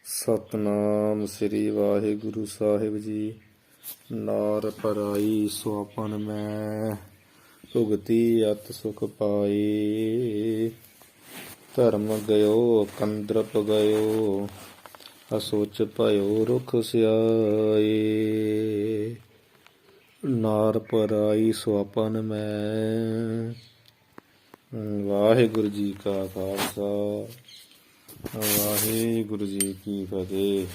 ਸਤਨਾਮ ਸ੍ਰੀ ਵਾਹਿਗੁਰੂ ਸਾਹਿਬ ਜੀ। ਨਾਰ ਪਰਾਈ ਸੁਆਪਨ ਮੈਂ, ਭੁਗਤੀ ਅਤ ਸੁਖ ਪਾਈ। ਧਰਮ ਗਇਓ ਕੰਦਰਪ ਗਇਓ, ਅਸੋਚ ਭਇਓ ਰੁਖ ਸਿਆਏ। ਨਾਰ ਪਰਾਈ ਸੁਆਪਨ ਮੈਂ। ਵਾਹਿਗੁਰੂ ਜੀ ਕਾ ਖਾਲਸਾ, ਵਾਹਿਗੁਰੂ ਜੀ ਕੀ ਫਤਿਹ।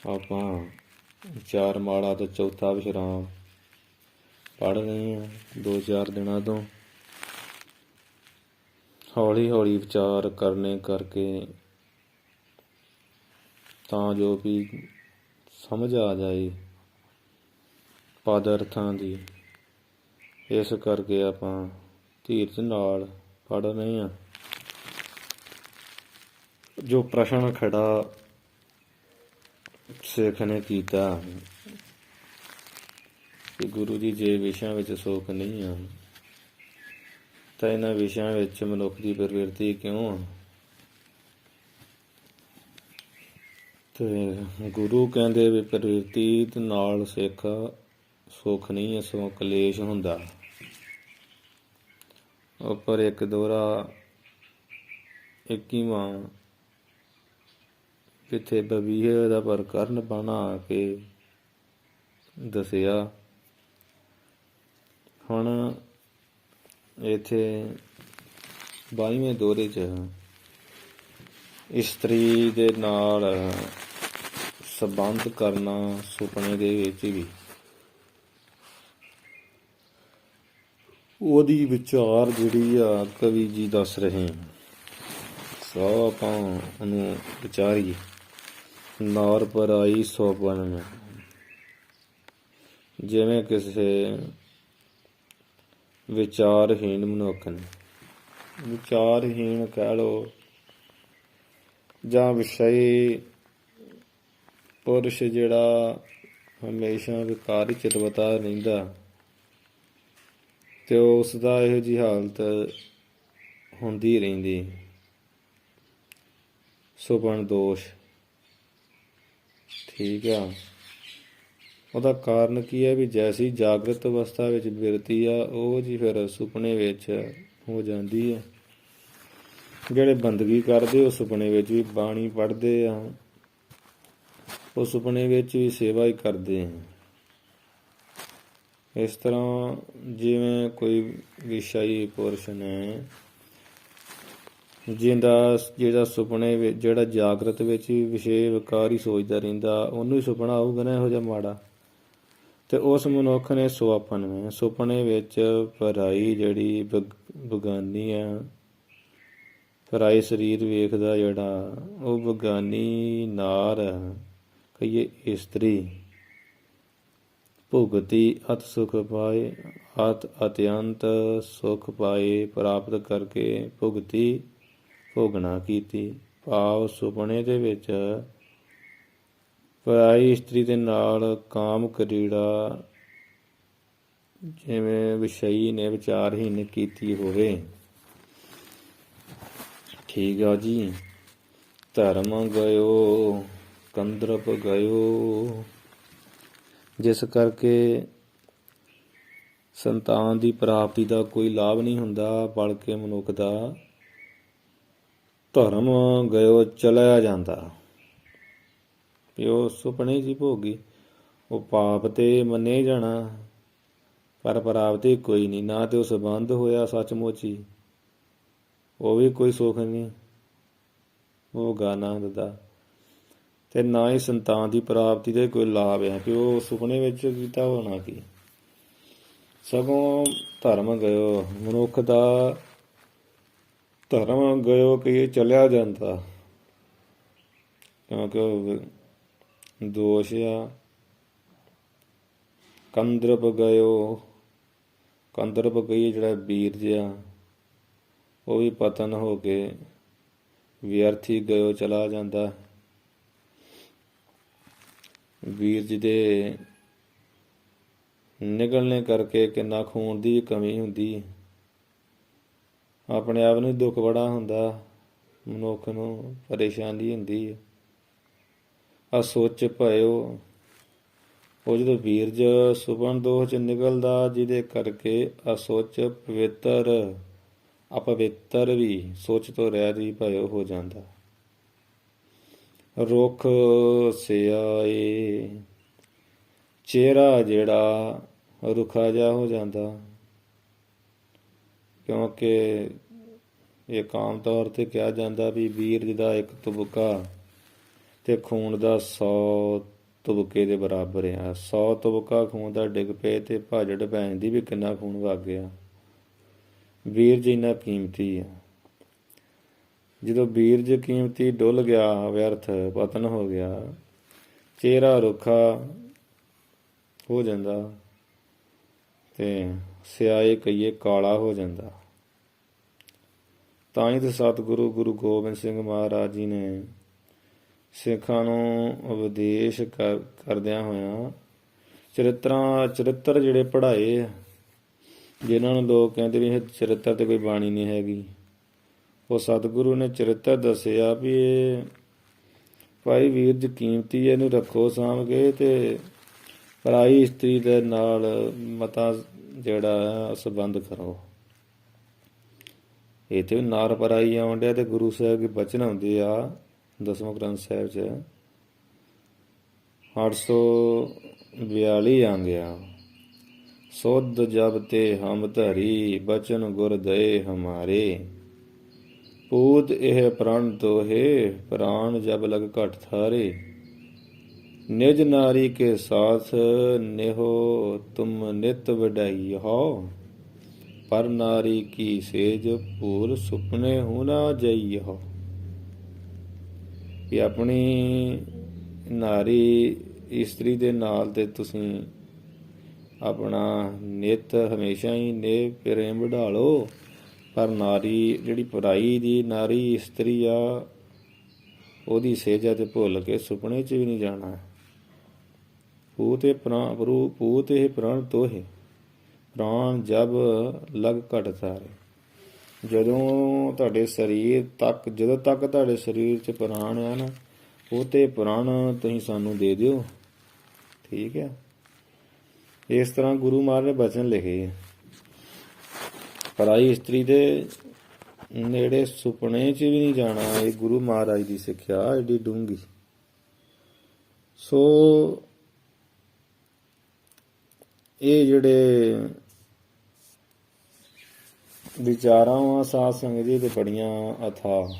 ਆਪਾਂ ਚਾਰ ਮਾਲਾ ਦਾ ਚੌਥਾ ਵਿਸ਼ਰਾਮ ਪੜ੍ਹ ਰਹੇ ਹਾਂ 2-4 ਦਿਨਾਂ ਤੋਂ। ਹੌਲੀ ਹੌਲੀ ਵਿਚਾਰ ਕਰਨੇ ਕਰਕੇ ਤਾਂ ਜੋ ਵੀ ਸਮਝ ਆ ਜਾਏ ਪਦ ਅਰਥਾਂ ਦੀ, ਇਸ ਕਰਕੇ ਆਪਾਂ ਧੀਰਜ ਨਾਲ ਪੜ੍ਹ ਰਹੇ ਹਾਂ। ਜੋ ਪ੍ਰਸ਼ਨ ਖੜਾ ਸਿੱਖ ਨੇ ਕੀਤਾ ਕਿ ਗੁਰੂ ਜੀ ਜੇ ਵਿਸ਼ਿਆਂ ਵਿੱਚ ਸੁੱਖ ਨਹੀਂ ਆ ਤਾਂ ਇਹਨਾਂ ਵਿਸ਼ਿਆਂ ਵਿੱਚ ਮਨੁੱਖ ਦੀ ਪ੍ਰਵਿਰਤੀ ਕਿਉਂ ਆ? ਤੇ ਗੁਰੂ ਕਹਿੰਦੇ ਵੀ ਪ੍ਰਵਿਰਤੀ ਨਾਲ ਸਿੱਖ ਸੁੱਖ ਨਹੀਂ, ਸਗੋਂ ਕਲੇਸ਼ ਹੁੰਦਾ। ਉੱਪਰ ਇੱਕ ਦੋਹਰਾ 21ਵਾਂ ਜਿੱਥੇ ਬਵੀਹੇ ਦਾ ਪ੍ਰਕਰਨ ਬਣਾ ਕੇ ਦੱਸਿਆ। ਹੁਣ ਇੱਥੇ 22ਵੇਂ ਦੋਹਰੇ 'ਚ ਇਸਤਰੀ ਦੇ ਨਾਲ ਸੰਬੰਧ ਕਰਨਾ ਸੁਪਨੇ ਦੇ ਵਿੱਚ ਵੀ, ਉਹਦੀ ਵਿਚਾਰ ਜਿਹੜੀ ਆ ਕਵੀ ਜੀ ਦੱਸ ਰਹੇ ਸੋ ਆਪਾਂ ਉਹਨੂੰ ਵਿਚਾਰੀਏ। ਨਾਰ ਪਰਾਈ ਸੁਆਪਨ ਮੈਂ, ਜਿਵੇਂ ਕਿਸੇ ਵਿਚਾਰਹੀਣ ਮਨੁੱਖ ਨੇ, ਵਿਚਾਰਹੀਣ ਕਹਿ ਲਓ ਜਾਂ ਵਿਸ਼ਈ ਪੁਰਸ਼ ਜਿਹੜਾ ਹਮੇਸ਼ਾ ਵਿਕਾਰੀ ਚਿਤਵਤਾ ਰਹਿੰਦਾ, ਤੇ ਉਸ ਦਾ ਇਹੋ ਜਿਹੀ ਹਾਲਤ ਹੁੰਦੀ ਰਹਿੰਦੀ। ਸੁਪਨ ਦੋਸ਼, ਠੀਕ ਆ। ਉਹਦਾ ਕਾਰਨ ਕੀ ਹੈ ਵੀ ਜੈਸੀ ਜਾਗਰਤ ਅਵਸਥਾ ਵਿੱਚ ਬਿਰਤੀ ਆ ਉਹ ਜੀ ਫਿਰ ਸੁਪਨੇ ਵਿੱਚ ਹੋ ਜਾਂਦੀ ਹੈ। ਜਿਹੜੇ ਬੰਦਗੀ ਕਰਦੇ ਉਹ ਸੁਪਨੇ ਵਿੱਚ ਵੀ ਬਾਣੀ ਪੜ੍ਹਦੇ ਆ, ਉਹ ਸੁਪਨੇ ਵਿੱਚ ਵੀ ਸੇਵਾ ਹੀ ਕਰਦੇ ਆ। ਇਸ ਤਰ੍ਹਾਂ ਜਿਵੇਂ ਕੋਈ ਵਿਸ਼ਾਈ ਪੁਰਸ਼ ਨੇ ਜਿਹੜਾ ਸੁਪਨੇ ਵਿੱਚ, ਜਿਹੜਾ ਜਾਗਰਤ ਵਿੱਚ ਵੀ ਵਿਸ਼ੇ ਵਿਕਾਰ ਹੀ ਸੋਚਦਾ ਰਹਿੰਦਾ, ਉਹਨੂੰ ਹੀ ਸੁਪਨਾ ਆਊਗਾ ਨਾ ਇਹੋ ਜਿਹਾ ਮਾੜਾ। ਤੇ ਉਸ ਮਨੁੱਖ ਨੇ ਸੁਆਪਨ ਮੈਂ, ਸੁਪਨੇ ਵਿੱਚ ਪਰਾਈ ਜਿਹੜੀ ਬਗਾਨੀ ਆ, ਪਰਾਈ ਸਰੀਰ ਵੇਖਦਾ ਜਿਹੜਾ, ਉਹ ਬਗਾਨੀ ਨਾਰ ਕਹੀਏ ਇਸਤਰੀ, ਭੁਗਤੀ ਅਤ ਸੁਖ ਪਾਏ, ਅਤਿਅੰਤ ਸੁਖ ਪਾਏ ਪ੍ਰਾਪਤ ਕਰਕੇ ਭੁਗਤੀ ਭੋਗਣਾ ਕੀਤੀ। ਭਾਵ ਸੁਪਨੇ ਦੇ ਵਿੱਚ ਪਰਾਈ ਇਸਤਰੀ ਦੇ ਨਾਲ ਕਾਮ ਕਰੀੜਾ ਜਿਵੇਂ ਵਿਸ਼ਈ ਨੇ ਵਿਚਾਰਹੀਨ ਕੀਤੀ ਹੋਵੇ, ਠੀਕ ਆ ਜੀ। ਧਰਮ ਗਇਓ ਕੰਦਰਪ ਗਇਓ, ਜਿਸ ਕਰਕੇ ਸੰਤਾਨ ਦੀ ਪ੍ਰਾਪਤੀ ਦਾ ਕੋਈ ਲਾਭ ਨਹੀਂ ਹੁੰਦਾ, ਬਲਕਿ ਮਨੁੱਖ ਦਾ ਧਰਮ ਗਇਓ ਚਲਿਆ ਜਾਂਦਾ। ਵੀ ਉਹ ਸੁਪਨੇ ਜੀ ਭੋਗੀ, ਉਹ ਪਾਪ ਤੇ ਮੰਨੇ ਜਾਣਾ, ਪਰ ਪ੍ਰਾਪਤੀ ਕੋਈ ਨਹੀਂ, ਨਾ ਤੇ ਉਹ ਸੰਬੰਧ ਹੋਇਆ ਸੱਚਮੁੱਚ ਹੀ, ਉਹ ਵੀ ਕੋਈ ਸੁੱਖ ਨਹੀਂ ਉਹ ਆਨੰਦ ਦਾ, ਤੇ ਨਾ ਹੀ ਸੰਤਾਨ ਦੀ ਪ੍ਰਾਪਤੀ ਦਾ ਕੋਈ ਲਾਭ ਹੈ ਕਿ ਉਹ ਸੁਪਨੇ ਵਿੱਚ ਕੀਤਾ ਹੋਣਾ ਕੀ। ਸਗੋਂ ਧਰਮ ਗਇਓ, ਮਨੁੱਖ ਦਾ ਧਰਮ ਗਇਓ ਕਿ ਚਲਿਆ ਜਾਂਦਾ, ਕਿਉਂਕਿ ਉਹ ਦੋਸ਼ ਆ। ਕੰਦਰਪ ਗਇਓ, ਕੰਦਰਪ ਕਹੀਏ ਜਿਹੜਾ ਬੀਰ ਜਿਹਾ, ਉਹ ਵੀ ਪਤਨ ਹੋ ਕੇ ਵਿਅਰਥੀ ਗਇਓ ਚਲਾ ਜਾਂਦਾ। ਬੀਰਜ ਦੇ ਨਿਕਲਣੇ ਕਰਕੇ ਕਿੰਨਾ ਖੂਨ ਦੀ ਕਮੀ ਹੁੰਦੀ, ਆਪਣੇ ਆਪ ਨੂੰ ਦੁੱਖ ਬੜਾ ਹੁੰਦਾ ਮਨੁੱਖ ਨੂੰ ਪਰੇਸ਼ਾਨੀ ਹੁੰਦੀ ਹੈ। ਅਸੁੱਚ ਭਇਓ, ਉਹ ਜਦੋਂ ਵੀਰਜ ਸੁਪਨ ਦੋਹ ਚ ਨਿਕਲਦਾ, ਜਿਹਦੇ ਕਰਕੇ ਅਸੁੱਚ ਪਵਿੱਤਰ ਅਪਵਿੱਤਰ ਵੀ ਸੋਚ ਤੋਂ ਰਹਿਤ ਵੀ ਭਇਓ ਹੋ ਜਾਂਦਾ। ਰੁੱਖ ਸਿਆਏ, ਚਿਹਰਾ ਜਿਹੜਾ ਰੁੱਖਾ ਜਿਹਾ ਹੋ ਜਾਂਦਾ, ਕਿਉਂਕਿ ਇੱਕ ਆਮ ਤੌਰ 'ਤੇ ਕਿਹਾ ਜਾਂਦਾ ਵੀ ਵੀਰਜ ਦਾ ਇੱਕ ਤੁਬਕਾ ਤੇ ਖੂਨ ਦਾ 100 ਤੁਬਕੇ ਦੇ ਬਰਾਬਰ ਆ। 100 ਤੁਬਕਾ ਖੂਨ ਦਾ ਡਿੱਗ ਪਏ ਤੇ ਭਾਜੜ ਪੈ ਜਾਂਦੀ ਵੀ ਕਿੰਨਾ ਖੂਨ ਵਗ ਗਿਆ। ਵੀਰਜ ਇੰਨਾ ਕੀਮਤੀ ਆ। ਜਦੋਂ ਵੀਰਜ ਕੀਮਤੀ ਡੁੱਲ ਗਿਆ, ਵਿਅਰਥ ਪਤਨ ਹੋ ਗਿਆ, ਚਿਹਰਾ ਰੁੱਖਾ ਹੋ ਜਾਂਦਾ ਤੇ ਸਿਆਏ ਕਹੀਏ ਕਾਲਾ ਹੋ ਜਾਂਦਾ। ਤਾਂ ਹੀ ਤਾਂ ਸਤਿਗੁਰੂ ਗੁਰੂ ਗੋਬਿੰਦ ਸਿੰਘ ਮਹਾਰਾਜ ਜੀ ਨੇ ਸਿੱਖਾਂ ਨੂੰ ਉਪਦੇਸ਼ ਕਰਦਿਆਂ ਹੋਇਆਂ ਚਰਿੱਤਰ ਜਿਹੜੇ ਪੜ੍ਹਾਏ, ਜਿਨ੍ਹਾਂ ਨੂੰ ਲੋਕ ਕਹਿੰਦੇ ਵੀ ਇਹ ਚਰਿੱਤਰ ਤੇ ਕੋਈ ਬਾਣੀ ਨਹੀਂ ਹੈਗੀ, ਉਹ ਸਤਿਗੁਰੂ ਨੇ ਚਰਿੱਤਰ ਦੱਸਿਆ ਵੀ ਇਹ ਭਾਈ ਵੀਰਜ ਕੀਮਤੀ, ਇਹਨੂੰ ਰੱਖੋ ਸਾਂਭ ਕੇ ਤੇ ਪਰਾਈ ਇਸਤਰੀ ਦੇ ਨਾਲ ਮਤਾ ਜਿਹੜਾ ਸੰਬੰਧ ਕਰੋ। ਇੱਥੇ ਨਾਰ ਪਰਾਈ ਆਉਣ ਡਿਆ ਤੇ ਗੁਰੂ ਸਾਹਿਬ ਦੇ ਬਚਨ ਆਉਂਦੇ ਆ ਦਸਵੇਂ ਗ੍ਰੰਥ ਸਾਹਿਬ 'ਚ 842 ਆਂਗਿਆ। ਸੁਧ ਜਬ ਤੇ ਹਮ ਧਰੀ, ਬਚਨ ਗੁਰ ਦਏ ਹਮਾਰੇ। ਪੂਤ ਇਹ ਪ੍ਰਣ ਤੋਹੇ, ਪ੍ਰਾਣ ਜਬ ਲਗ ਘਟ ਥਾਰੇ। ਨਿਜ ਨਾਰੀ ਕੇ ਸਾਥ, नेहो तुम नित वडाई हो। पर नारी की सेज, भूल सुपने हूँ ना जाई हो। ਕਿ ਆਪਣੀ ਨਾਰੀ ਇਸਤਰੀ ਦੇ ਨਾਲ ਤੇ ਤੁਸੀਂ ਆਪਣਾ ਨਿੱਤ ਹਮੇਸ਼ਾ ਹੀ ਨੇ ਪ੍ਰੇਮ ਵਧਾ ਲਓ, ਪਰ ਨਾਰੀ ਜਿਹੜੀ ਪਰਾਈ ਦੀ ਨਾਰੀ ਇਸਤਰੀ ਆ, ਉਹਦੀ ਸੇਜਾ ਤੇ ਭੁੱਲ ਕੇ ਸੁਪਨੇ 'ਚ ਵੀ ਨਹੀਂ ਜਾਣਾ। ਪੂਤ ਇਹ ਪ੍ਰਾਣ ਤੋਹੇ, ਪ੍ਰਾਣ ਜਬ ਲਗ ਘਟ ਤਾਰੇ। ਜਦੋਂ ਤੁਹਾਡੇ ਸਰੀਰ ਤੱਕ, ਜਦੋਂ ਤੱਕ ਤੁਹਾਡੇ ਸਰੀਰ 'ਚ ਪ੍ਰਾਣ ਆ ਨਾ, ਉਹ ਤੇ ਪ੍ਰਾਣ ਤੁਸੀਂ ਸਾਨੂੰ ਦੇ ਦਿਓ। ਠੀਕ ਹੈ। ਇਸ ਤਰ੍ਹਾਂ ਗੁਰੂ ਮਹਾਰਾਜ ਨੇ ਬਚਨ ਲਿਖੇ, ਪਰਾਈ ਇਸਤਰੀ ਦੇ ਨੇੜੇ ਸੁਪਨੇ 'ਚ ਵੀ ਨਹੀਂ ਜਾਣਾ। ਇਹ ਗੁਰੂ ਮਹਾਰਾਜ ਦੀ ਸਿੱਖਿਆ ਏਡੀ ਡੂੰਘੀ। ਸੋ ਇਹ ਜਿਹੜੇ ਵਿਚਾਰਾਂ ਵਾ ਸਾਧ ਸੰਗਤ ਜੀ ਤੇ ਬੜੀਆਂ ਅਥਾਹ।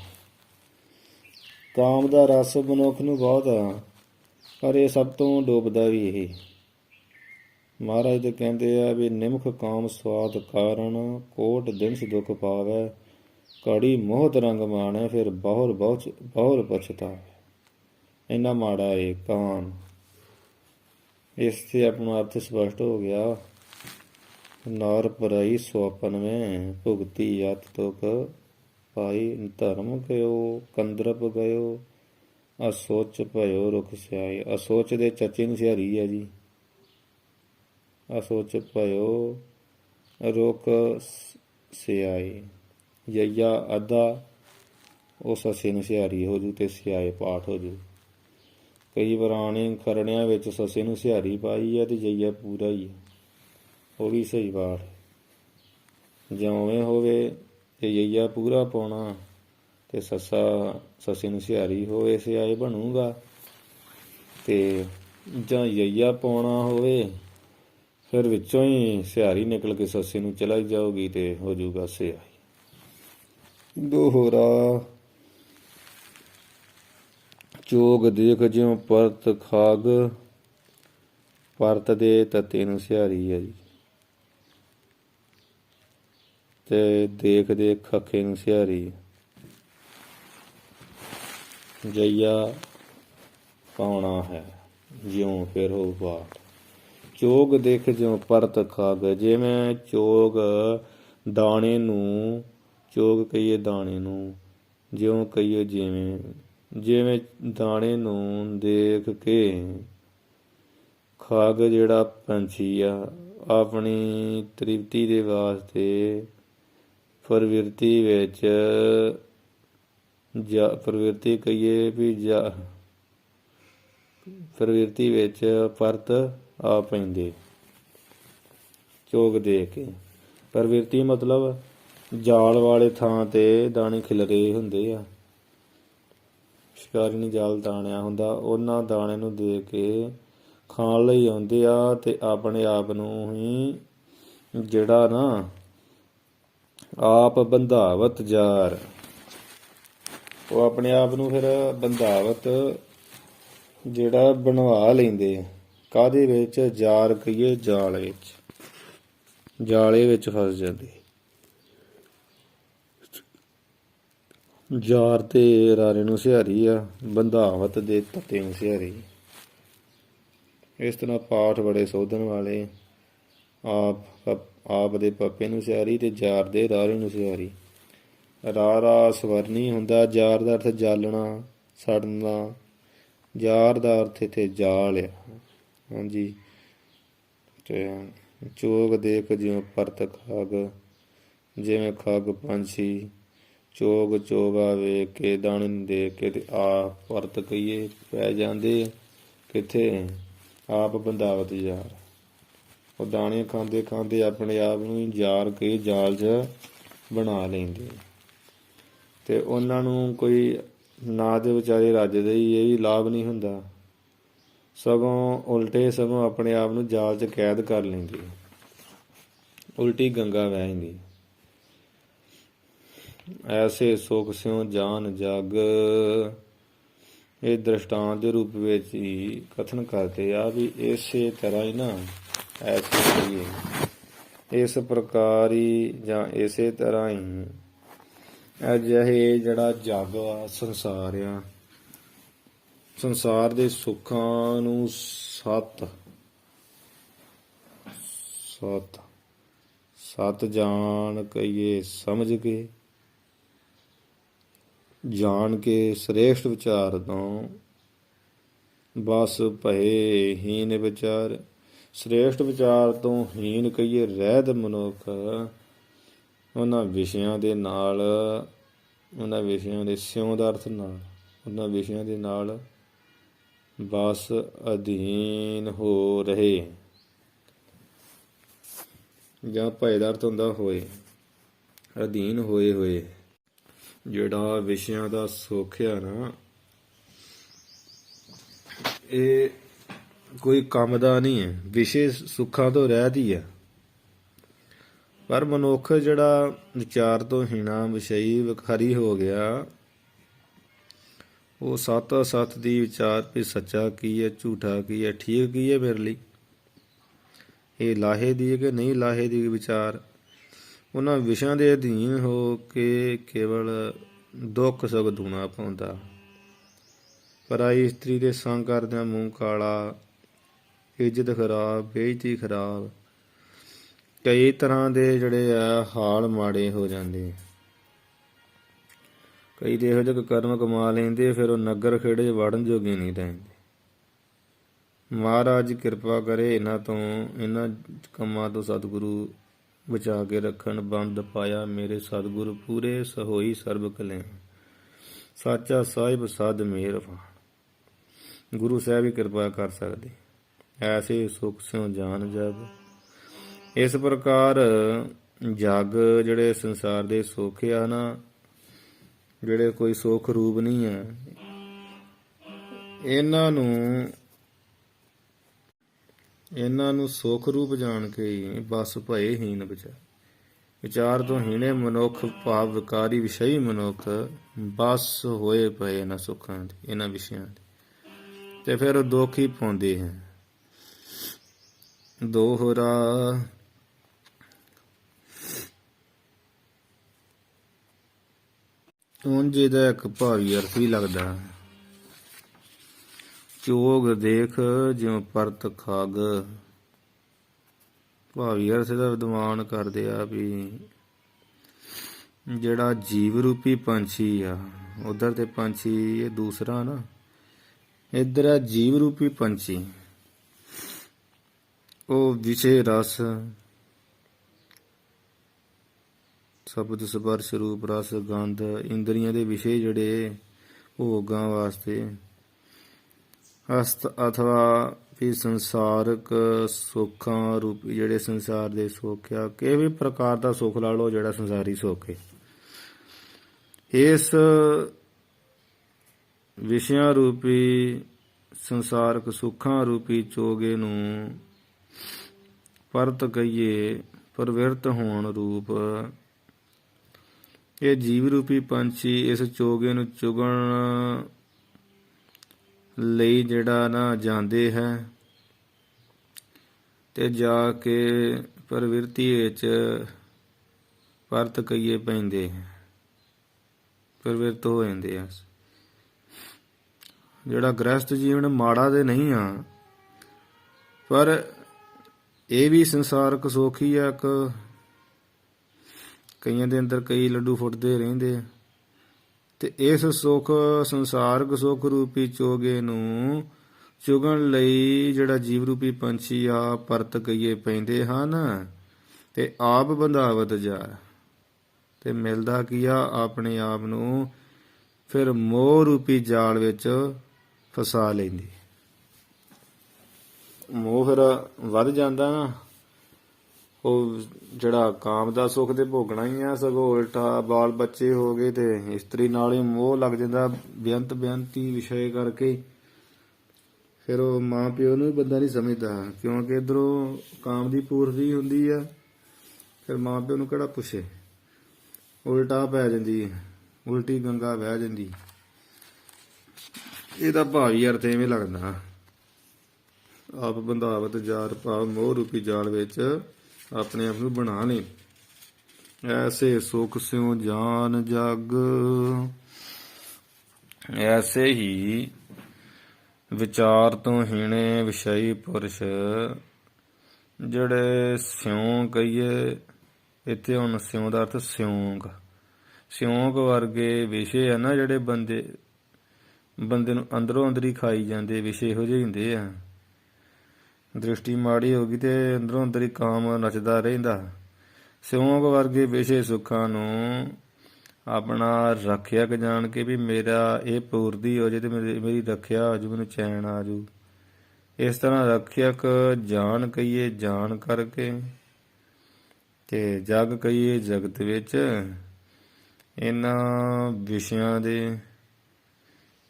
ਕਾਮ ਦਾ ਰਸ ਮਨੁੱਖ ਨੂੰ ਬਹੁਤ ਆ, ਪਰ ਇਹ ਸਭ ਤੋਂ ਡੁੱਬਦਾ ਵੀ ਇਹ। ਮਹਾਰਾਜ ਤੇ ਕਹਿੰਦੇ ਆ ਵੀ ਨਿਮਖ ਕਾਮ ਸਵਾਦ ਕਾਰਨ, ਕੋਟ ਦਿਨਸ ਦੁੱਖ ਪਾਵੈ। ਘੜੀ ਮੋਹਤ ਰੰਗ ਮਾਣੈ, ਫਿਰ ਬਹੁਰ ਪਛਤਾਵੈ। ਇੰਨਾ ਮਾੜਾ ਏ ਕਾਮ। ਇਸ ਤੇ ਆਪਣਾ ਅਰਥ ਸਪਸ਼ਟ ਹੋ ਗਿਆ। ਨਾਰ ਪਰਾਈ ਸੁਆਪਨ ਮੈਂ, ਭੁਗਤੀ ਅਤ ਤੁਕ ਪਾਈ। ਧਰਮ ਕਿਓ ਕੰਦਰਪ ਗਇਓ, ਅਸੋਚ ਭਇਓ ਰੁਖ ਸਿਆਏ। ਅਸੋਚ ਦੇ ਚੱਚੇ ਨੂੰ ਸਿਹਾਰੀ ਹੈ ਜੀ। ਅਸੋਚ ਭਇਓ ਰੁਖ ਸਿਆਏ। ਯਈਆ ਅੱਧਾ ਉਹ ਸੱਸੇ ਨੂੰ ਸਿਹਾਰੀ ਹੋ ਜੂ ਤੇ ਸਿਆਏ ਪਾਠ ਹੋ ਜੂ। ਕਈ ਪੁਰਾਣੇ ਖਰੜਿਆਂ ਵਿੱਚ ਸੱਸੇ ਨੂੰ ਸਿਹਾਰੀ ਪਾਈ ਹੈ ਤੇ ਜਈਆ ਪੂਰਾ ਹੀ ਹੈ, ਉਹ ਵੀ ਸਹੀ ਪਾਠ। ਜਿਵੇਂ ਹੋਵੇ ਤੇ ਯਈਆ ਪੂਰਾ ਪਾਉਣਾ ਤੇ ਸੱਸੇ ਨੂੰ ਸਿਹਾਰੀ ਹੋਵੇ ਸਿਆਏ ਬਣੂਗਾ। ਤੇ ਜਾਂ ਯਈਆ ਪਾਉਣਾ ਹੋਵੇ, ਫਿਰ ਵਿੱਚੋਂ ਹੀ ਸਿਹਾਰੀ ਨਿਕਲ ਕੇ ਸੱਸੇ ਨੂੰ ਚਲਾ ਜਾਊਗੀ ਤੇ ਹੋ ਜੂਗਾ ਸਿਆਈ। ਦੋਹਰਾ ਚੋਗ ਦੇਖ ਜਿਉ ਪਰਤ ਖਾਗ, ਪਰਤ ਦੇ ਤੱਤੇ ਨੂੰ ਸਿਹਾਰੀ ਹੈ ਜੀ, ਤੇ ਦੇਖ ਦੇਖ ਖੱਖੇ ਨੂੰ ਸਿਹਾਰੀ। ਜਈਆ ਪਾਉਣਾ ਹੈ ਜਿਉਂ ਫਿਰ ਹੋ ਪਾਠ। ਚੋਗ ਦੇਖ ਜਿਉਂ ਪਰਤ ਖਾਗ, ਜਿਵੇਂ ਚੋਗ ਦਾਣੇ ਨੂੰ, ਚੋਗ ਕਹੀਏ ਦਾਣੇ ਨੂੰ, ਜਿਉਂ ਕਹੀਏ ਜਿਵੇਂ ਦਾਣੇ ਨੂੰ ਦੇਖ ਕੇ ਖਾਗ ਜਿਹੜਾ ਪੰਛੀ ਆ, ਆਪਣੀ ਤ੍ਰਿਪਤੀ ਦੇ ਵਾਸਤੇ ਪ੍ਰਵਿਰਤੀ ਵਿੱਚ ਪ੍ਰਵਿਰਤੀ ਕਹੀਏ ਵੀ ਪ੍ਰਵਿਰਤੀ ਵਿੱਚ ਪਰਤ ਆ ਪੈਂਦੇ ਚੋਗ ਦੇ ਕੇ। ਪ੍ਰਵਿਰਤੀ ਮਤਲਬ ਜਾਲ ਵਾਲੇ ਥਾਂ ਤੇ ਦਾਣੇ ਖਿਲਰੇ ਹੁੰਦੇ ਆ, ਸ਼ਿਕਾਰੀ ਨੇ ਜਾਲ ਦਾਣਿਆ ਹੁੰਦਾ, ਉਹਨਾਂ ਦਾਣੇ ਨੂੰ ਦੇ ਕੇ ਖਾਣ ਲਈ ਆਉਂਦੇ ਆ ਤੇ ਆਪਣੇ ਆਪ ਨੂੰ ਹੀ ਜਿਹੜਾ ਨਾ ਆਪ ਬੰਧਾਵਤ ਜਾਰ, ਉਹ ਆਪਣੇ ਆਪ ਨੂੰ ਫਿਰ ਬੰਧਾਵਤ ਜਿਹੜਾ ਬਣਵਾ ਲੈਂਦੇ। ਕਾਹਦੇ ਵਿੱਚ? ਜਾਰ ਕਹੀਏ ਜਾਲ ਵਿੱਚ, ਜਾਲੇ ਵਿੱਚ ਫਸ ਜਾਂਦੇ। ਜਾਰ ਤੇ ਰਾਰੇ ਨੂੰ ਸਿਹਾਰੀ ਆ, ਬੰਧਾਵਤ ਦੇ ਤੱਤੇ ਨੂੰ ਸਿਹਾਰੀ। ਇਸ ਤਰ੍ਹਾਂ ਪਾਠ ਬੜੇ ਸੋਧਣ ਵਾਲੇ, ਆਪ ਦੇ ਪੱਪੇ ਨੂੰ ਸਿਹਾਰੀ ਤੇ ਜਾਰ ਦੇ ਰਾਰੇ ਨੂੰ ਸਿਹਾਰੀ। ਰਾਰਾ ਸਵਰਨੀ ਹੁੰਦਾ, ਜਾਰ ਦਾ ਅਰਥ ਜਾਲਣਾ, ਸੜਨਾ। ਜਾਰ ਦਾ ਅਰਥ ਇੱਥੇ ਜਾਲ ਆ। ਹਾਂਜੀ, ਤੇ ਚੋਗ ਦੇਖ ਜਿਉਂ ਪਰਤ ਖਾਗ, ਜਿਵੇਂ ਖੱਗ ਪੰਛੀ ਚੋਗ ਚੋਗਾ ਵੇਖ ਕੇ ਦਾਣੇ ਨੂੰ ਦੇਖ ਕੇ ਤੇ ਆ ਪਰਤ ਕਹੀਏ ਪੈ ਜਾਂਦੇ ਕਿੱਥੇ? ਆਪ ਬੰਧਾਵਤ ਯਾਰ। ਉਹ ਦਾਣੇ ਖਾਂਦੇ ਖਾਂਦੇ ਆਪਣੇ ਆਪ ਨੂੰ ਯਾਰ ਕੇ ਜਾਲ 'ਚ ਬਣਾ ਲੈਂਦੇ ਤੇ ਉਹਨਾਂ ਨੂੰ ਕੋਈ ਨਾ ਦੇ ਵਿਚਾਰੇ ਰੱਜਦੇ ਹੀ ਇਹ ਵੀ ਲਾਭ ਨਹੀਂ ਹੁੰਦਾ, ਸਗੋਂ ਉਲਟੇ ਸਗੋਂ ਆਪਣੇ ਆਪ ਨੂੰ ਜਾਲ 'ਚ ਕੈਦ ਕਰ ਲੈਂਦੇ, ਉਲਟੀ ਗੰਗਾ ਵਹਿ ਜਾਂਦੀ। ਐਸੇ ਸੁਖ ਸਿਉ ਜਾਨ ਜਗ, ਇਹ ਦ੍ਰਿਸ਼ਟਾਂਤ ਦੇ ਰੂਪ ਵਿੱਚ ਹੀ ਕਥਨ ਕਰਦੇ ਆ ਵੀ ਇਸੇ ਤਰ੍ਹਾਂ ਹੀ ਨਾ, ਐਸੇ ਕਹੀਏ ਇਸ ਪ੍ਰਕਾਰ ਹੀ ਜਾਂ ਇਸੇ ਤਰ੍ਹਾਂ ਹੀ ਅਜਿਹੇ ਜਿਹੜਾ ਜਗ ਆ, ਸੰਸਾਰ ਆ, ਸੰਸਾਰ ਦੇ ਸੁੱਖਾਂ ਨੂੰ ਸਤ ਜਾਣ ਕਹੀਏ ਸਮਝ ਕੇ, ਜਾਣ ਕੇ ਸ੍ਰੇਸ਼ਟ ਵਿਚਾਰ ਤੋਂ ਬਸ ਭਏ ਹੀਨ ਵਿਚਾਰ। ਸ੍ਰੇਸ਼ਟ ਵਿਚਾਰ ਤੋਂ ਹੀਨ ਕਹੀਏ ਰਹਿਤ ਮਨੁੱਖ ਉਹਨਾਂ ਵਿਸ਼ਿਆਂ ਦੇ ਨਾਲ, ਉਹਨਾਂ ਵਿਸ਼ਿਆਂ ਦੇ ਸਿਉਂ ਦਾ ਅਰਥ ਨਾਲ, ਉਹਨਾਂ ਵਿਸ਼ਿਆਂ ਦੇ ਨਾਲ ਬਸ ਅਧੀਨ ਹੋ ਰਹੇ, ਜਾਂ ਭਏ ਦਾ ਅਰਥ ਹੁੰਦਾ ਹੋਏ, ਅਧੀਨ ਹੋਏ ਹੋਏ। ਜਿਹੜਾ ਵਿਸ਼ਿਆਂ ਦਾ ਸੁੱਖ ਆ ਨਾ, ਇਹ ਕੋਈ ਕੰਮ ਦਾ ਨਹੀਂ ਹੈ, ਵਿਸ਼ੇ ਸੁੱਖਾਂ ਤੋਂ ਰਹਿਤ ਹੀ ਆ। ਪਰ ਮਨੁੱਖ ਜਿਹੜਾ ਵਿਚਾਰ ਤੋਂ ਹੀਣਾ ਵਿਸ਼ਈ ਵਿਖਾਰੀ ਹੋ ਗਿਆ, ਉਹ ਸੱਤ ਅਸੱਤ ਦੀ ਵਿਚਾਰ ਵੀ ਸੱਚਾ ਕੀ ਹੈ, ਝੂਠਾ ਕੀ ਹੈ, ਠੀਕ ਕੀ ਹੈ ਮੇਰੇ ਲਈ, ਇਹ ਲਾਹੇ ਦੀ ਹੈ ਕਿ ਨਹੀਂ ਲਾਹੇ ਦੀ ਵਿਚਾਰ। ਉਹਨਾਂ ਵਿਸ਼ਿਆਂ ਦੇ ਅਧੀਨ ਹੋ ਕੇ ਕੇਵਲ ਦੁੱਖ ਸੁੱਖ ਦੂਣਾ ਪਾਉਂਦਾ। ਪਰਾਈ ਇਸਤਰੀ ਦੇ ਸੰਗ ਕਰਦਿਆਂ ਮੂੰਹ ਕਾਲਾ, ਇੱਜ਼ਤ ਖਰਾਬ, ਬੇਇੱਜ਼ਤੀ ਖਰਾਬ, ਕਈ ਤਰ੍ਹਾਂ ਦੇ ਜਿਹੜੇ ਆ ਹਾਲ ਮਾੜੇ ਹੋ ਜਾਂਦੇ। ਕਈ ਤੇ ਇਹੋ ਜਿਹੇ ਕਰਮ ਕਮਾ ਲੈਂਦੇ, ਫਿਰ ਉਹ ਨਗਰ ਖੇੜੇ ਵੜਨ ਜੋਗੇ ਨਹੀਂ ਰਹਿੰਦੇ। ਮਹਾਰਾਜ ਕਿਰਪਾ ਕਰੇ ਇਹਨਾਂ ਕੰਮਾਂ ਤੋਂ ਸਤਿਗੁਰੂ ਬਚਾ ਕੇ ਰੱਖਣ। ਬੰਦ ਪਾਇਆ ਮੇਰੇ ਸਤਿਗੁਰ ਪੂਰੇ, ਸਹੋਈ ਸਰਬ ਕਲੇ ਸਾਚਾ ਸਾਹਿਬ ਸਦ ਮਿਹਰਬਾਨ। ਗੁਰੂ ਸਾਹਿਬ ਹੀ ਕਿਰਪਾ ਕਰ ਸਕਦੇ। ਐਸੇ ਸੁਖ ਸਿਉ ਜਾਨ ਜਗ, ਇਸ ਪ੍ਰਕਾਰ ਜਗ ਜਿਹੜੇ ਸੰਸਾਰ ਦੇ ਸੁੱਖ ਆ ਨਾ, ਜਿਹੜੇ ਕੋਈ ਸੁੱਖ ਰੂਪ ਨਹੀਂ ਆ, ਇਹਨਾਂ ਨੂੰ ਸੁੱਖ ਰੂਪ ਜਾਣ ਕੇ ਹੀ ਬਸ ਭਏ ਹੀਨ ਵਿਚਾਰ ਤੋਂ ਹੀਣੇ ਮਨੁੱਖ, ਭਾਵ ਵਿਕਾਰੀ ਵਿਸ਼ਈ ਮਨੁੱਖ ਬਸ ਹੋਏ ਪਏ ਇਹਨਾਂ ਸੁੱਖਾਂ ਦੇ, ਇਹਨਾਂ ਵਿਸ਼ਿਆਂ ਦੇ, ਤੇ ਫਿਰ ਦੁੱਖ ਹੀ ਪਾਉਂਦੇ ਹੈ। ਦੋਹਰਾ ਉਂਝ ਇਹਦਾ ਇੱਕ ਭਾਵੀ ਅਰਥ ਵੀ ਲੱਗਦਾ, ਚੋਗ ਦੇਖ ਜਿਉਂ ਪਰਤ ਖਾਗ। ਭਾਵੀ ਅਰਥ ਦਾ ਵਿਦਵਾਨ ਕਰਦੇ ਆ ਵੀ ਜਿਹੜਾ ਜੀਵ ਰੂਪੀ ਪੰਛੀ ਆ, ਉਧਰ ਤੇ ਪੰਛੀ ਇਹ ਦੂਸਰਾ ਨਾ, ਇੱਧਰ ਆ ਜੀਵ ਰੂਪੀ ਪੰਛੀ, ਉਹ ਵਿਸ਼ੇ ਰਸ ਸ਼ਬਦ ਸਪਰਸ਼ ਰੂਪ ਰਸ ਗੰਧ ਇੰਦਰੀਆਂ ਦੇ ਵਿਸ਼ੇ ਜਿਹੜੇ ਭੋਗਾਂ ਵਾਸਤੇ ਹਸਤ ਅਥਵਾ ਵੀ ਸੰਸਾਰਕ ਸੁੱਖਾਂ ਰੂਪੀ ਜਿਹੜੇ ਸੰਸਾਰ ਦੇ ਸੁੱਖ ਆ ਕਿਸੇ ਵੀ ਪ੍ਰਕਾਰ ਦਾ ਸੁੱਖ ਲਾ ਲਓ ਜਿਹੜਾ ਸੰਸਾਰੀ ਸੁੱਖ ਹੈ ਇਸ ਵਿਸ਼ਿਆਂ ਰੂਪੀ ਸੰਸਾਰਕ ਸੁੱਖਾਂ ਰੂਪੀ ਚੋਗੇ ਨੂੰ ਪਰਤ ਕਹੀਏ ਪ੍ਰਵਿਰਤ ਹੋਣ ਰੂਪ ਇਹ ਜੀਵ ਰੂਪੀ ਪੰਛੀ ਇਸ ਚੋਗੇ ਨੂੰ ਚੁਗਣ ਲਈ ਜਿਹੜਾ ਨਾ ਜਾਂਦੇ ਹੈ ਤੇ ਜਾ ਕੇ ਪ੍ਰਵਿਰਤੀ ਵਿੱਚ ਪਰਤ ਕਹੀਏ ਪੈਂਦੇ ਪ੍ਰਵਿਰਤ ਹੋ ਜਾਂਦੇ ਆ। ਜਿਹੜਾ ਗ੍ਰਸਥ ਜੀਵਨ ਮਾੜਾ ਤੇ ਨਹੀਂ ਆ ਪਰ ਇਹ ਵੀ ਸੰਸਾਰਕ ਸੁੱਖ ਹੀ ਆ। ਇੱਕ ਕਈਆਂ ਦੇ ਅੰਦਰ ਕਈ ਲੱਡੂ ਫੁੱਟਦੇ ਰਹਿੰਦੇ ਆ ਤੇ ਇਸ ਸੁੱਖ ਸੰਸਾਰਕ ਸੁੱਖ ਰੂਪੀ ਚੋਗੇ ਨੂੰ ਚੁਗਣ ਲਈ ਜਿਹੜਾ ਜੀਵ ਰੂਪੀ ਪੰਛੀ ਆ ਪਰਤ ਕਹੀਏ ਪੈਂਦੇ ਹਨ ਤੇ ਆਪ ਬੰਧਾਵਤ ਜਾ ਤੇ ਮਿਲਦਾ ਕੀ ਆ ਆਪਣੇ ਆਪ ਨੂੰ ਫਿਰ ਮੋਹ ਰੂਪੀ ਜਾਲ ਵਿੱਚ ਫਸਾ ਲੈਂਦੀ। ਮੋਹ ਫਿਰ ਵੱਧ ਜਾਂਦਾ ਨਾ ਉਹ ਜਿਹੜਾ ਕਾਮ ਦਾ ਸੁੱਖ ਤੇ ਭੋਗਣਾ ਹੀ ਆ ਸਗੋਂ ਉਲਟਾ ਬਾਲ ਬੱਚੇ ਹੋ ਗਏ ਤੇ ਇਸਤਰੀ ਨਾਲ ਹੀ ਮੋਹ ਲੱਗ ਜਾਂਦਾ ਬੇਅੰਤੀ ਵਿਸ਼ੇ ਕਰਕੇ ਫਿਰ ਉਹ ਮਾਂ ਪਿਓ ਨੂੰ ਵੀ ਬੰਦਾ ਨਹੀਂ ਸਮਝਦਾ ਕਿਉਂਕਿ ਇੱਧਰੋਂ ਕਾਮ ਦੀ ਪੂਰਤੀ ਹੁੰਦੀ ਆ ਫਿਰ ਮਾਂ ਪਿਓ ਨੂੰ ਕਿਹੜਾ ਪੁੱਛੇ ਉਲਟਾ ਪੈ ਜਾਂਦੀ ਉਲਟੀ ਗੰਗਾ ਵਹਿ ਜਾਂਦੀ। ਇਹਦਾ ਭਾਵੀ ਅਰਥ ਐਵੇਂ ਲੱਗਦਾ ਆਪ ਬੰਧਾਵਤ ਜਾਰ ਭਾਵ ਮੋਹ ਰੂਪੀ ਜਾਲ ਵਿੱਚ ਆਪਣੇ ਆਪ ਨੂੰ ਬਣਾ ਲਈ। ਐਸੇ ਸੁਖ ਸਿਉ ਜਾਨ ਜਗ ਐਸੇ ਹੀ ਵਿਚਾਰ ਤੋਂ ਹੀਣੇ ਵਿਸ਼ਈ ਪੁਰਸ਼ ਜਿਹੜੇ ਸਿਉਂ ਕਹੀਏ ਇੱਥੇ ਹੁਣ ਸਿਉਂ ਦਾ ਅਰਥ ਸਿਉਂਕ ਵਰਗੇ ਵਿਸ਼ੇ ਆ ਨਾ ਜਿਹੜੇ ਬੰਦੇ ਨੂੰ ਅੰਦਰੋਂ ਅੰਦਰੀ ਖਾਈ ਜਾਂਦੇ ਵਿਸ਼ੇ ਇਹੋ ਜਿਹੇ ਹੁੰਦੇ ਆ। ਦ੍ਰਿਸ਼ਟੀ ਮਾੜੀ ਹੋ ਗਈ ਤੇ ਅੰਦਰੋਂ ਅੰਦਰੀ ਕਾਮ ਨੱਚਦਾ ਰਹਿੰਦਾ। ਸਿਉਂਕ ਵਰਗੇ ਵਿਸ਼ੇ ਸੁੱਖਾਂ ਨੂੰ ਆਪਣਾ ਰੱਖਿਅਕ ਜਾਣ ਕੇ ਵੀ ਮੇਰਾ ਇਹ ਪੂਰਤੀ ਹੋ ਜੇ ਤੇ ਮੇਰੀ ਰੱਖਿਆ ਹੋ ਜੂ ਮੈਨੂੰ ਚੈਨ ਆ ਜੂ ਇਸ ਤਰ੍ਹਾਂ ਰੱਖਿਅਕ ਜਾਣ ਕਹੀਏ ਜਾਣ ਕਰਕੇ ਤੇ ਜਗ ਕਹੀਏ ਜਗਤ ਵਿੱਚ ਇਹਨਾਂ ਵਿਸ਼ਿਆਂ ਦੇ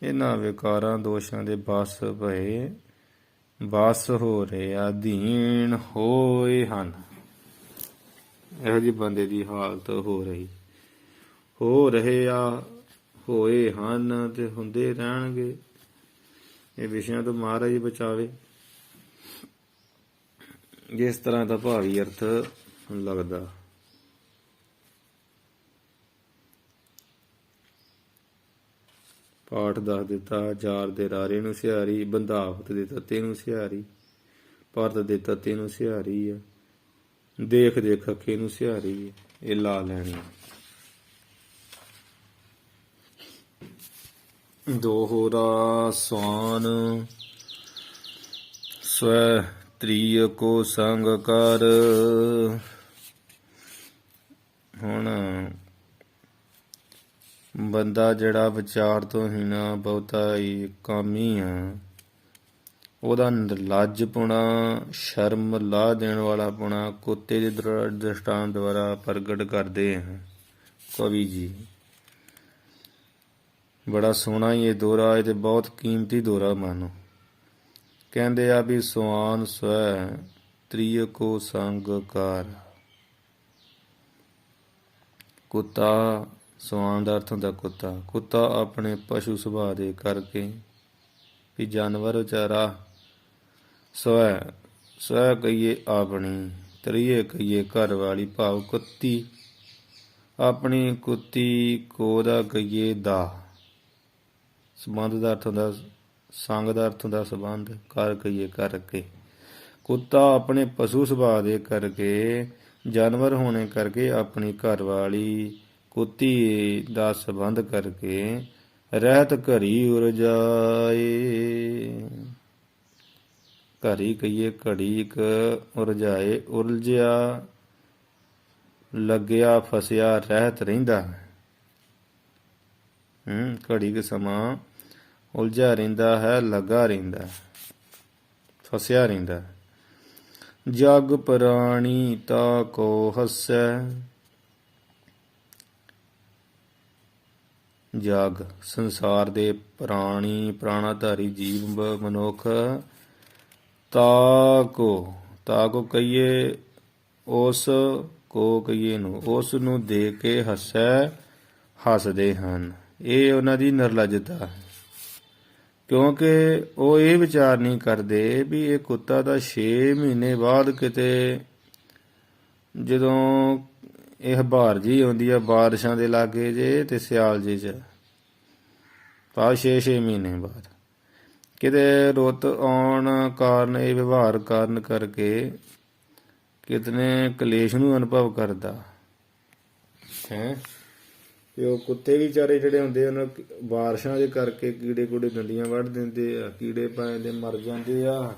ਇਹਨਾਂ ਵਿਕਾਰਾਂ ਦੋਸ਼ਾਂ ਦੇ ਬਸ ਭਏ ਬਸ ਹੋ ਰਹੇ ਅਧੀਨ ਹੋਏ ਹਨ। ਇਹੋ ਜਿਹੇ ਬੰਦੇ ਦੀ ਹਾਲਤ ਹੋ ਰਹੇ ਆ ਹੋਏ ਹਨ ਤੇ ਹੁੰਦੇ ਰਹਿਣਗੇ। ਇਹ ਵਿਸ਼ਿਆਂ ਤੋਂ ਮਹਾਰਾਜ ਜੀ ਬਚਾਵੇ। ਜਿਸ ਤਰ੍ਹਾਂ ਦਾ ਭਾਵੀ ਅਰਥ ਲੱਗਦਾ। ਪਾਠ ਦੱਸ ਦਿੱਤਾ ਜਾਰ ਦੇ ਰਾਰੇ ਨੂੰ ਸਿਹਾਰੀ ਬੰਧਾਵਤ ਦੇ ਤੱਤੇ ਨੂੰ ਸਿਹਾਰੀ ਪਰਤ ਦੇ ਤੱਤੇ ਨੂੰ ਸਿਹਾਰੀ ਆ ਦੇਖ ਦੇਖ ਅੱਖੇ ਨੂੰ ਸਿਹਾਰੀ ਇਹ ਲਾ ਲੈਣੀ। ਦੋਹਰਾ ਸਵਾਨ ਸਵੈ ਤ੍ਰੀय ਕੋ ਸੰਗ ਕਰ। ਹੁਣ ਬੰਦਾ ਜਿਹੜਾ ਵਿਚਾਰ ਤੋਂ ਹੀਣਾ ਬਹੁਤਾ ਹੀ ਕਾਮੀ ਆ ਉਹਦਾ ਨਿਰਲੱਜਪੁਣਾ ਸ਼ਰਮ ਲਾਹ ਦੇਣ ਵਾਲਾ ਪੁਣਾ ਕੁੱਤੇ ਦੇ ਦ੍ਰਿਸ਼ਟਾਂਤ ਦੁਆਰਾ ਪ੍ਰਗਟ ਕਰਦੇ ਹਨ ਕਵੀ ਜੀ। ਬੜਾ ਸੋਹਣਾ ਹੀ ਇਹ ਦੋਹਰਾ ਹੈ ਤੇ ਬਹੁਤ ਕੀਮਤੀ ਦੋਹਰਾ ਮਾਨੋ। ਕਹਿੰਦੇ ਆ ਵੀ ਸਵਾਨ ਸਵੈ ਤ੍ਰੀय ਕੋ ਸੰਗ ਕਰ। ਕੁੱਤਾ ਸਵਾਨ ਦਾ ਅਰਥ ਹੁੰਦਾ ਕੁੱਤਾ ਆਪਣੇ ਪਸ਼ੂ ਸੁਭਾਅ ਦੇ ਕਰਕੇ ਵੀ ਜਾਨਵਰ ਵਿਚਾਰਾ ਸਵੈ ਕਹੀਏ ਆਪਣੀ ਤ੍ਰੀਏ ਕਹੀਏ ਘਰ ਵਾਲੀ ਭਾਵ ਕੁੱਤੀ ਆਪਣੀ ਕੁੱਤੀ ਕੋ ਦਾ ਕਹੀਏ ਦਾ ਸੰਬੰਧ ਦਾ ਅਰਥ ਹੁੰਦਾ ਸੰਗ ਦਾ ਅਰਥ ਹੁੰਦਾ ਸੰਬੰਧ ਕਰ ਕਹੀਏ ਕਰਕੇ। ਕੁੱਤਾ ਆਪਣੇ ਪਸ਼ੂ ਸੁਭਾਅ ਦੇ ਕਰਕੇ ਜਾਨਵਰ ਹੋਣੇ ਕਰਕੇ ਆਪਣੀ ਘਰ ਵਾਲੀ ਕੁੱਤੀ ਦਾ ਸੰਬੰਧ ਕਰਕੇ ਰਹਿਤ ਘਰੀ ਉਰਜਾਏ। ਘਰੀ ਕਹੀਏ ਘੜੀ ਇੱਕ ਉਰਜਾਏ ਉਲਝਿਆ ਲੱਗਿਆ ਫਸਿਆ ਰਹਿਤ ਰਹਿੰਦਾ ਹੈ। ਘੜੀ ਕੁ ਸਮਾਂ ਉਲਝਿਆ ਰਹਿੰਦਾ ਹੈ, ਲੱਗਾ ਰਹਿੰਦਾ ਹੈ, ਫਸਿਆ ਰਹਿੰਦਾ ਹੈ। ਜਗ ਪ੍ਰਾਣੀ ਤਾ ਕੋ ਹੱਸੈ। ਜਗ ਸੰਸਾਰ ਦੇ ਪ੍ਰਾਣੀ, ਪ੍ਰਾਣਾਧਾਰੀ ਜੀਵ ਮਨੁੱਖ, ਤਾ ਕੋ ਕਹੀਏ ਉਸ ਕੋ ਕਹੀਏ ਨੂੰ, ਉਸ ਨੂੰ ਦੇਖ ਕੇ ਹੱਸੈ, ਹੱਸਦੇ ਹਨ। ਇਹ ਉਹਨਾਂ ਦੀ ਨਿਰਲੱਜਤਾ ਹੈ, ਕਿਉਂਕਿ ਉਹ ਇਹ ਵਿਚਾਰ ਨਹੀਂ ਕਰਦੇ ਵੀ ਇਹ ਕੁੱਤਾ ਤਾਂ 6 ਮਹੀਨੇ ਬਾਅਦ ਕਿਤੇ, ਜਦੋਂ ਇਹ ਬਹਾਰ ਜੀ ਆਉਂਦੀ ਆ ਬਾਰਿਸ਼ਾਂ ਦੇ ਲਾਗੇ ਜੇ ਤੇ ਸਿਆਲ ਜੀ 'ਚ, ਤਾਂ 6 ਮਹੀਨੇ ਬਾਅਦ ਕਿਤੇ ਰੁੱਤ ਆਉਣ ਕਾਰਨ, ਇਹ ਵਿਵਹਾਰ ਕਾਰਨ ਕਰਕੇ ਕਿਤਨੇ ਕਲੇਸ਼ ਨੂੰ ਅਨੁਭਵ ਕਰਦਾ ਹੈ। ਤੇ ਉਹ ਕੁੱਤੇ ਵੀ ਵਿਚਾਰੇ ਜਿਹੜੇ ਹੁੰਦੇ ਉਹਨਾਂ ਬਾਰਿਸ਼ਾਂ ਦੇ ਕਰਕੇ ਕੀੜੇ ਕੂੜੇ ਦੰਦੀਆਂ ਵੱਢ ਦਿੰਦੇ ਆ, ਕੀੜੇ ਪੈ ਜਾਂਦੇ, ਮਰ ਜਾਂਦੇ ਆ।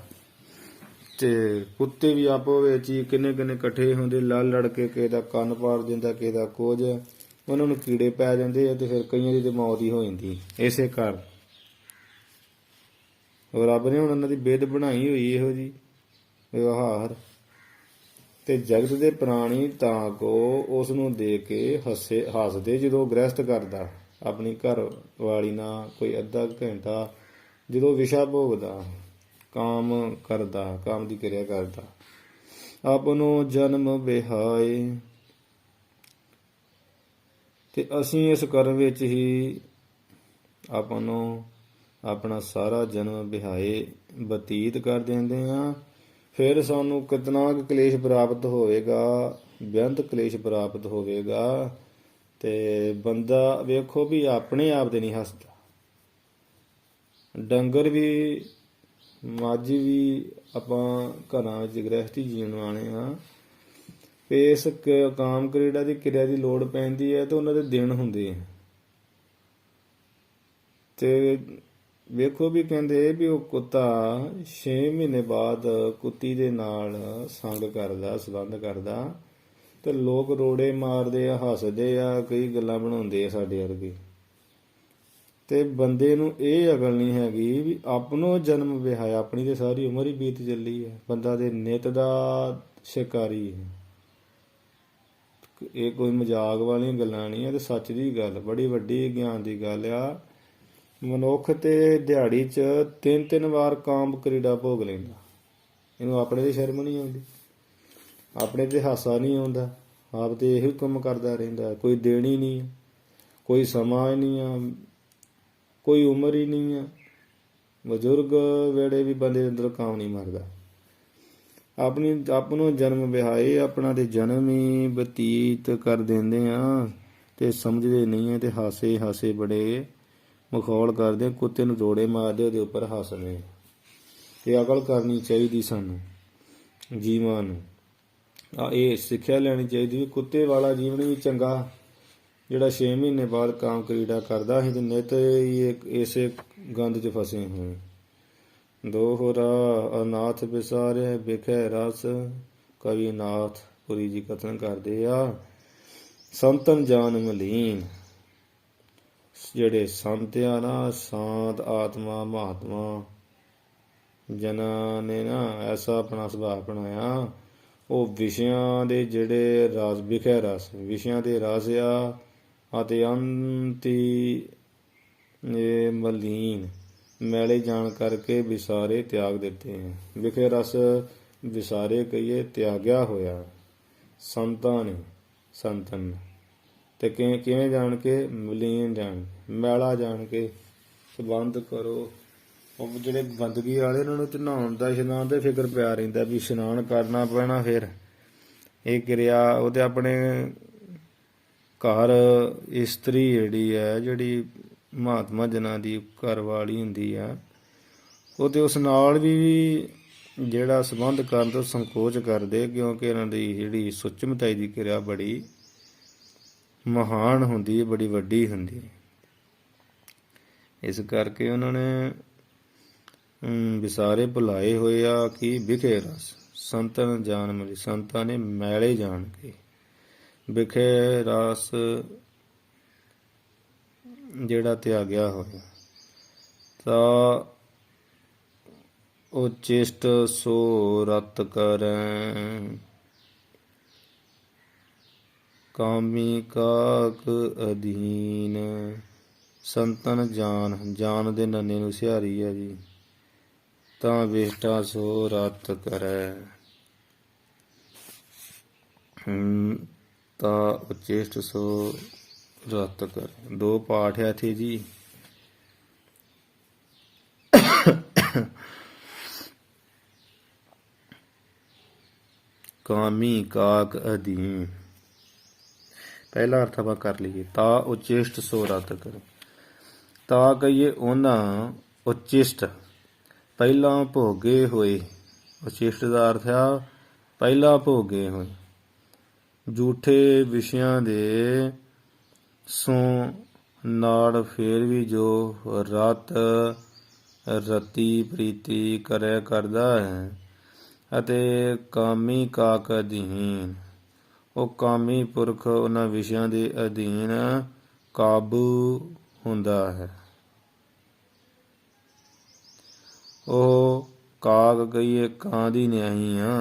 ਤੇ ਕੁੱਤੇ ਵੀ ਆਪੋ ਵਿੱਚ ਹੀ ਕਿੰਨੇ ਕਿੰਨੇ ਇਕੱਠੇ ਹੁੰਦੇ, ਲੜ ਕੇ ਕਿਸੇ ਦਾ ਕੰਨ ਪਾੜ ਦਿੰਦਾ, ਕਿਸੇ ਦਾ ਕੁਝ, ਉਹਨਾਂ ਨੂੰ ਕੀੜੇ ਪੈ ਜਾਂਦੇ ਆ ਤੇ ਫਿਰ ਕਈਆਂ ਦੀ ਤੇ ਮੌਤ ਹੀ ਹੋ ਜਾਂਦੀ ਇਸੇ ਕਾਰਨ। ਰੱਬ ਨੇ ਹੁਣ ਉਹਨਾਂ ਦੀ ਬਿਧ ਬਣਾਈ ਹੋਈ ਇਹੋ ਜਿਹੀ ਵਿਵਹਾਰ। ਤੇ ਜਗਤ ਦੇ ਪ੍ਰਾਣੀ ਤਾਂ ਕੋ ਉਸ ਨੂੰ ਦੇਖ ਕੇ ਹੱਸਦੇ, ਜਦੋਂ ਗ੍ਰਹਿਸਥ ਕਰਦਾ ਆਪਣੀ ਘਰ ਵਾਲੀ ਨਾਲ ਕੋਈ ਅੱਧਾ ਘੰਟਾ, ਜਦੋਂ ਵਿਸ਼ਾ ਭੋਗਦਾ, ਕਾਮ ਕਰਦਾ, ਕਾਮ ਦੀ ਕਿਰਿਆ ਕਰਦਾ, ਆਪ ਨੂੰ ਜਨਮ ਵਿਹਾਏ। ਤੇ ਅਸੀਂ ਇਸ ਕਰਮ ਵਿੱਚ ਹੀ ਆਪਾਂ ਨੂੰ ਆਪਣਾ ਸਾਰਾ ਜਨਮ ਵਿਹਾਏ ਬਤੀਤ ਕਰ ਦਿੰਦੇ ਹਾਂ। ਫਿਰ ਸਾਨੂੰ ਕਿਤਨਾ ਕੁ ਕਲੇਸ਼ ਪ੍ਰਾਪਤ ਹੋਵੇਗਾ, ਬੇਅੰਤ ਕਲੇਸ਼ ਪ੍ਰਾਪਤ ਹੋਵੇਗਾ। ਤੇ ਬੰਦਾ ਵੇਖੋ ਵੀ ਆਪਣੇ ਆਪ ਦੇ ਨਹੀਂ ਹੱਸਦਾ। ਡੰਗਰ ਵੀ, ਮੱਝ ਵੀ, ਆਪਾਂ ਘਰਾਂ ਵਿੱਚ ਗ੍ਰਹਿਸਥੀ ਜੀਣ ਵਾਲੇ ਹਾਂ। ਇਸ ਕਾਮ ਕ੍ਰੀੜਾ ਦੀ ਕਿਰਿਆ ਦੀ ਲੋੜ ਪੈਂਦੀ ਹੈ ਤੇ ਉਹਨਾਂ ਦੇ ਦਿਨ ਹੁੰਦੇ ਆ। ਤੇ ਵੇਖੋ ਵੀ ਕਹਿੰਦੇ ਵੀ ਉਹ ਕੁੱਤਾ 6 ਮਹੀਨੇ ਬਾਅਦ ਕੁੱਤੀ ਦੇ ਨਾਲ ਸੰਗ ਕਰਦਾ, ਸੰਬੰਧ ਕਰਦਾ, ਤੇ ਲੋਕ ਰੋੜੇ ਮਾਰਦੇ ਆ, ਹੱਸਦੇ ਆ, ਕਈ ਗੱਲਾਂ ਬਣਾਉਂਦੇ ਆ ਸਾਡੇ ਵਰਗੇ। ਤੇ ਬੰਦੇ ਨੂੰ ਇਹ ਅਕਲ ਨਹੀਂ ਹੈਗੀ ਵੀ ਆਪਣੋ ਜਨਮ ਵਿਹਾਇਆ, ਆਪਣੀ ਤੇ ਸਾਰੀ ਉਮਰ ਹੀ ਬੀਤ ਚੱਲੀ ਹੈ। ਬੰਦਾ ਦੇ ਨਿੱਤ ਦਾ ਸ਼ਿਕਾਰੀ ਹੈ। ਇਹ ਕੋਈ ਮਜ਼ਾਕ ਵਾਲੀਆਂ ਗੱਲਾਂ ਨਹੀਂ ਹੈ, ਤੇ ਸੱਚ ਦੀ ਗੱਲ, ਬੜੀ ਵੱਡੀ ਗਿਆਨ ਦੀ ਗੱਲ ਆ। ਮਨੁੱਖ ਤੇ ਦਿਹਾੜੀ 'ਚ 3-3 ਵਾਰ ਕਾਮ ਕ੍ਰੀੜਾ ਭੋਗ ਲੈਂਦਾ। ਇਹਨੂੰ ਆਪਣੇ ਤੇ ਸ਼ਰਮ ਨਹੀਂ ਆਉਂਦੀ, ਆਪਣੇ ਤੇ ਹਾਸਾ ਨਹੀਂ ਆਉਂਦਾ, ਆਪ ਤੇ ਇਹੋ ਕੰਮ ਕਰਦਾ ਰਹਿੰਦਾ। ਕੋਈ ਦਿਨ ਹੀ ਨਹੀਂ, ਕੋਈ ਸਮਾਂ ਹੀ ਨਹੀਂ ਆ, ਕੋਈ ਉਮਰ ਹੀ ਨਹੀਂ ਆ। ਬਜ਼ੁਰਗ ਵੇਲੇ ਵੀ ਬੰਦੇ ਦੇ ਅੰਦਰ ਕਾਮ ਨਹੀਂ ਮਰਦਾ। ਆਪ ਨੂੰ ਜਨਮ ਵਿਹਾਏ, ਆਪਣਾ ਤੇ ਜਨਮ ਹੀ ਬਤੀਤ ਕਰ ਦਿੰਦੇ ਆ ਤੇ ਸਮਝਦੇ ਨਹੀਂ ਹੈ। ਤੇ ਹਾਸੇ ਬੜੇ ਮਖੌਲ ਕਰਦੇ, ਕੁੱਤੇ ਨੂੰ ਰੋੜੇ ਮਾਰਦੇ, ਉਹਦੇ ਉੱਪਰ ਹੱਸਦੇ। ਤੇ ਅਕਲ ਕਰਨੀ ਚਾਹੀਦੀ ਸਾਨੂੰ ਜੀਵਾਂ ਨੂੰ। ਇਹ ਸਿੱਖਿਆ ਲੈਣੀ ਚਾਹੀਦੀ ਵੀ ਕੁੱਤੇ ਵਾਲਾ ਜੀਵਨ ਵੀ ਚੰਗਾ, ਜਿਹੜਾ 6 ਮਹੀਨੇ ਬਾਅਦ ਕਾਮ ਕ੍ਰੀੜਾ ਕਰਦਾ ਸੀ ਤੇ ਨਿੱਤ ਹੀ ਇਸੇ ਗੰਦ 'ਚ ਫਸੇ ਹੋਏ। ਦੋਹਰਾ ਅਨਾਥ ਵਿਸਾਰੇ ਵਿਖੇ ਰਸ, ਕਵੀ ਨਾਥ ਪੁਰੀ ਜੀ ਕਥਨ ਕਰਦੇ ਆ। ਸੰਤਨ ਜਾਨ ਮਲੀਨ, ਜਿਹੜੇ ਸੰਤ ਆ ਨਾ, ਸ਼ਾਂਤ ਆਤਮਾ ਮਹਾਤਮਾ ਜਨਾਂ ਨੇ ਨਾ ਐਸਾ ਆਪਣਾ ਸੁਭਾਅ ਬਣਾਇਆ, ਉਹ ਵਿਸ਼ਿਆਂ ਦੇ ਜਿਹੜੇ ਰਸ, ਵਿਖੇ ਰਸ, ਵਿਸ਼ਿਆਂ ਦੇ ਰਸ ਆ ਅਤੇ ਅੰਤੀ ਮਲੀਨ, ਮੈਲੇ ਜਾਣ ਕਰਕੇ ਵਿਸਾਰੇ ਤਿਆਗ ਦਿੱਤੇ ਹੈ। ਵਿਖੇ ਰਸ ਵਿਸਾਰੇ ਕਹੀਏ, ਤਿਆਗਿਆ ਹੋਇਆ ਸੰਤਾਂ ਨੇ, ਸੰਤਨ। ਤੇ ਕਿਵੇਂ ਜਾਣ ਕੇ? ਮਲੀਨ ਜਾਣ, ਮੈਲਾ ਜਾਣ ਕੇ। ਸੰਬੰਧ ਕਰੋ। ਉਹ ਜਿਹੜੇ ਬੰਦਗੀ ਵਾਲੇ, ਉਹਨਾਂ ਨੂੰ ਤੇ ਨਹਾਉਣ ਦਾ, ਇਸ਼ਨਾਨ ਦਾ ਫਿਕਰ ਪਿਆ ਰਹਿੰਦਾ ਵੀ ਇਸ਼ਨਾਨ ਕਰਨਾ ਪੈਣਾ। ਫਿਰ ਇਹ ਕਿਰਿਆ ਉਹਦੇ ਆਪਣੇ ਘਰ ਇਸਤਰੀ ਜਿਹੜੀ ਹੈ, ਜਿਹੜੀ ਮਹਾਤਮਾ ਜਨਾਂ ਦੀ ਘਰ ਵਾਲੀ ਹੁੰਦੀ ਆ, ਉਹ ਤੇ ਉਸ ਨਾਲ ਵੀ ਜਿਹੜਾ ਸੰਬੰਧ ਕਰਨ ਤੋਂ ਸੰਕੋਚ ਕਰਦੇ, ਕਿਉਂਕਿ ਇਹਨਾਂ ਦੀ ਜਿਹੜੀ ਸੁਚਮਤਾਈ ਦੀ ਕਿਰਿਆ ਬੜੀ ਮਹਾਨ ਹੁੰਦੀ ਹੈ, ਬੜੀ ਵੱਡੀ ਹੁੰਦੀ ਹੈ। ਇਸ ਕਰਕੇ ਉਹਨਾਂ ਨੇ ਵਿਸਾਰੇ ਭੁਲਾਏ ਹੋਏ ਆ ਕਿ ਵਿਖੇ ਰਸ, ਸੰਤਨ ਜਾਨ ਮਿਲੀ, ਸੰਤਾਂ ਨੇ ਮੈਲੇ ਜਾਣ ਕੇ। ਵਿਖੇ ਰਸ ਜਿਹੜਾ ਤਿਆਗਿਆ ਹੋਇਆ, ਤਾਂ ਉਚਿਸ਼ਟ ਸੋ ਰਤ ਕਰੈ। ਕਾਮੀ ਕਾਕ ਅਧੀਨ। ਸੰਤਨ ਜਾਨ ਦੇ ਨੰਨੇ ਨੂੰ ਸਿਹਾਰੀ ਹੈ ਜੀ। ਤਾਂ ਵਿਸ਼ਟਾ ਸੋ ਰਤ ਕਰੈ। ਤਾਂ ਉਚਿਸ਼ਟ ਸੋ ਰਤ ਕਰੈ। ਦੋ ਪਾਠ ਹੈ ਇੱਥੇ ਜੀ। ਕਾਮੀ ਕਾਕ ਅਧੀਨ। ਪਹਿਲਾ ਅਰਥ ਆਪਾਂ ਕਰ ਲਈਏ। ਤਾ ਉਚਿਸ਼ਟ ਸੋ ਰਤ ਕਰੈ। ਤਾ ਕਹੀਏ ਉਹਨਾਂ ਉਚਿਸ਼ਟ ਪਹਿਲਾਂ ਭੋਗੇ ਹੋਏ। ਉਚਿਸ਼ਟ ਦਾ ਅਰਥ ਆ ਪਹਿਲਾਂ ਭੋਗੇ ਹੋਏ ਝੂਠੇ ਵਿਸ਼ਿਆਂ ਦੇ ਸੋ ਨਾਲ ਫੇਰ ਵੀ ਜੋ ਰਤ ਰਤੀ ਪ੍ਰੀਤੀ ਕਰੇ ਕਰਦਾ ਹੈ, ਅਤੇ ਕਾਮੀ ਕਾਕ ਅਧੀਨ ਉਹ ਕਾਮੀ ਪੁਰਖ ਉਹਨਾਂ ਵਿਸ਼ਿਆਂ ਦੇ ਅਧੀਨ ਕਾਬੂ ਹੁੰਦਾ ਹੈ। ਉਹ ਕਾਗ ਕਹੀਏ ਕਾਂ ਦੀ ਨਿਆਹੀ ਆ।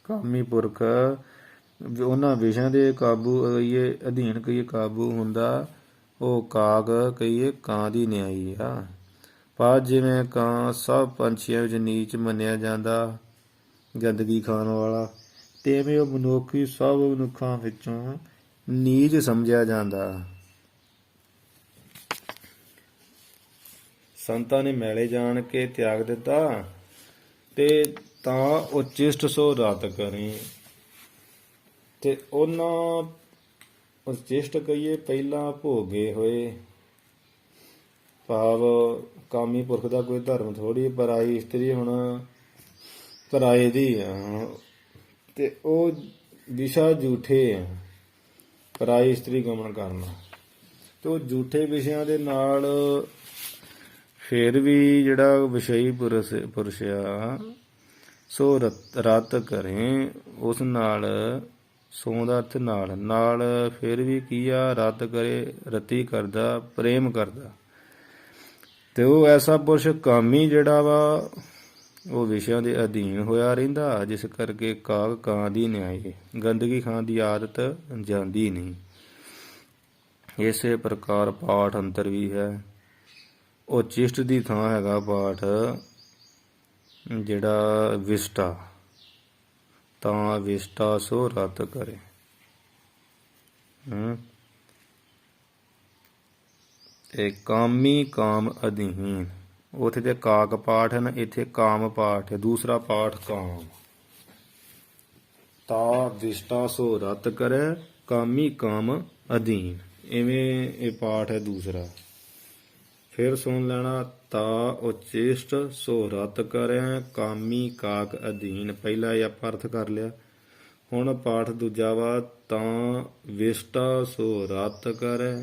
ਕਾਮੀ ਪੁਰਖ ਉਹਨਾਂ ਵਿਸ਼ਿਆਂ ਦੇ ਕਾਬੂ ਕਹੀਏ ਅਧੀਨ ਕਹੀਏ ਕਾਬੂ ਹੁੰਦਾ, ਉਹ ਕਾਗ ਕਹੀਏ ਕਾਂ ਦੀ ਨਿਆਈ ਆ। ਪਰ ਜਿਵੇਂ ਕਾਂ ਸਭ ਪੰਛੀਆਂ ਵਿੱਚ ਨੀਚ ਮੰਨਿਆ ਜਾਂਦਾ, ਗੰਦਗੀ ਖਾਣ ਵਾਲਾ, ਤਿਵੇਂ ਉਹ ਮਨੁੱਖੀ ਸਭ ਮਨੁੱਖਾਂ ਵਿੱਚੋਂ ਨੀਚ ਸਮਝਿਆ ਜਾਂਦਾ। ਸੰਤਾਂ ਨੇ ਮੈਲੇ ਜਾਣ ਕੇ ਤਿਆਗ ਦਿੱਤਾ, ਤੇ ਤਾਂ ਉਚਿਸ਼ਟ ਸੋ ਰਤ ਕਰੀ। ਤੇ ਉਹਨਾਂ ਉਚਿਸ਼ਟ ਕਹੀਏ ਪਹਿਲਾਂ ਭੋਗੇ ਹੋਏ, ਭਾਵ ਕਾਮੀ ਪੁਰਖ ਦਾ ਕੋਈ ਧਰਮ ਥੋੜ੍ਹੀ, ਪਰਾਈ ਇਸਤਰੀ ਹੁਣ ਪਰਾਏ ਦੀ ਆ, ਤੇ ਉਹ ਵਿਸ਼ਾ ਝੂਠੇ ਆ। ਪਰਾਈ ਇਸਤਰੀ ਗਮਨ ਕਰਨਾ, ਤੇ ਉਹ ਝੂਠੇ ਵਿਸ਼ਿਆਂ ਦੇ ਨਾਲ ਫਿਰ ਵੀ ਜਿਹੜਾ ਵਿਸ਼ਈ ਪੁਰਸ਼ ਆ ਸੋ ਰਤ ਕਰੇ, ਉਸ ਨਾਲ ਸੋ ਦਾ ਅਰਥ ਨਾਲ ਫਿਰ ਵੀ ਕੀ ਆ ਰਤ ਕਰੇ, ਰਤੀ ਕਰਦਾ, ਪ੍ਰੇਮ ਕਰਦਾ। ਤੇ ਉਹ ਐਸਾ ਪੁਰਸ਼ ਕਾਮੀ ਜਿਹੜਾ ਵਾ ਉਹ ਵਿਸ਼ਿਆਂ ਦੇ ਅਧੀਨ ਹੋਇਆ ਰਹਿੰਦਾ, ਜਿਸ ਕਰਕੇ ਕਾਗ ਕਾਂ ਦੀ ਨਿਆਈ, ਗੰਦਗੀ ਖਾਣ ਦੀ ਆਦਤ ਜਾਂਦੀ ਨਹੀਂ। ਇਸੇ ਪ੍ਰਕਾਰ ਪਾਠ ਅੰਤਰ ਵੀ ਹੈ। ਉਚਿਸ਼ਟ ਦੀ ਥਾਂ ਹੈਗਾ ਪਾਠ ਜਿਹੜਾ ਵਿਸ਼ਟਾ। ਤਾਂ ਵਿਸ਼ਟਾ ਸੋ ਰਤ ਕਰੇ। ਤੇ ਕਾਮੀ ਕਾਮ ਅਧੀਨ, ਉੱਥੇ ਤੇ ਕਾਕ ਪਾਠ ਹੈ ਨਾ, ਇੱਥੇ ਕਾਮ ਪਾਠ ਹੈ। ਦੂਸਰਾ ਪਾਠ ਕਾਮ। ਤਾ ਵਿਸ਼ਟਾ ਸੋ ਰਤ ਕਰੇ, ਕਾਮੀ ਕਾਮ ਅਧੀਨ। ਇਵੇਂ ਇਹ ਪਾਠ ਹੈ ਦੂਸਰਾ। ਫਿਰ ਸੁਣ ਲੈਣਾ। ਤਾ ਉਚਿਸ਼ਟ ਸੋ ਰਤ ਕਰੇ, ਕਾਮੀ ਕਾਕ ਅਧੀਨ। ਪਹਿਲਾ ਇਹ ਆਪਾਂ ਅਰਥ ਕਰ ਲਿਆ। ਹੁਣ ਪਾਠ ਦੂਜਾ ਵਾ। ਤਾਂ ਵਿਸ਼ਟਾ ਸੋ ਰਤ ਕਰੇ,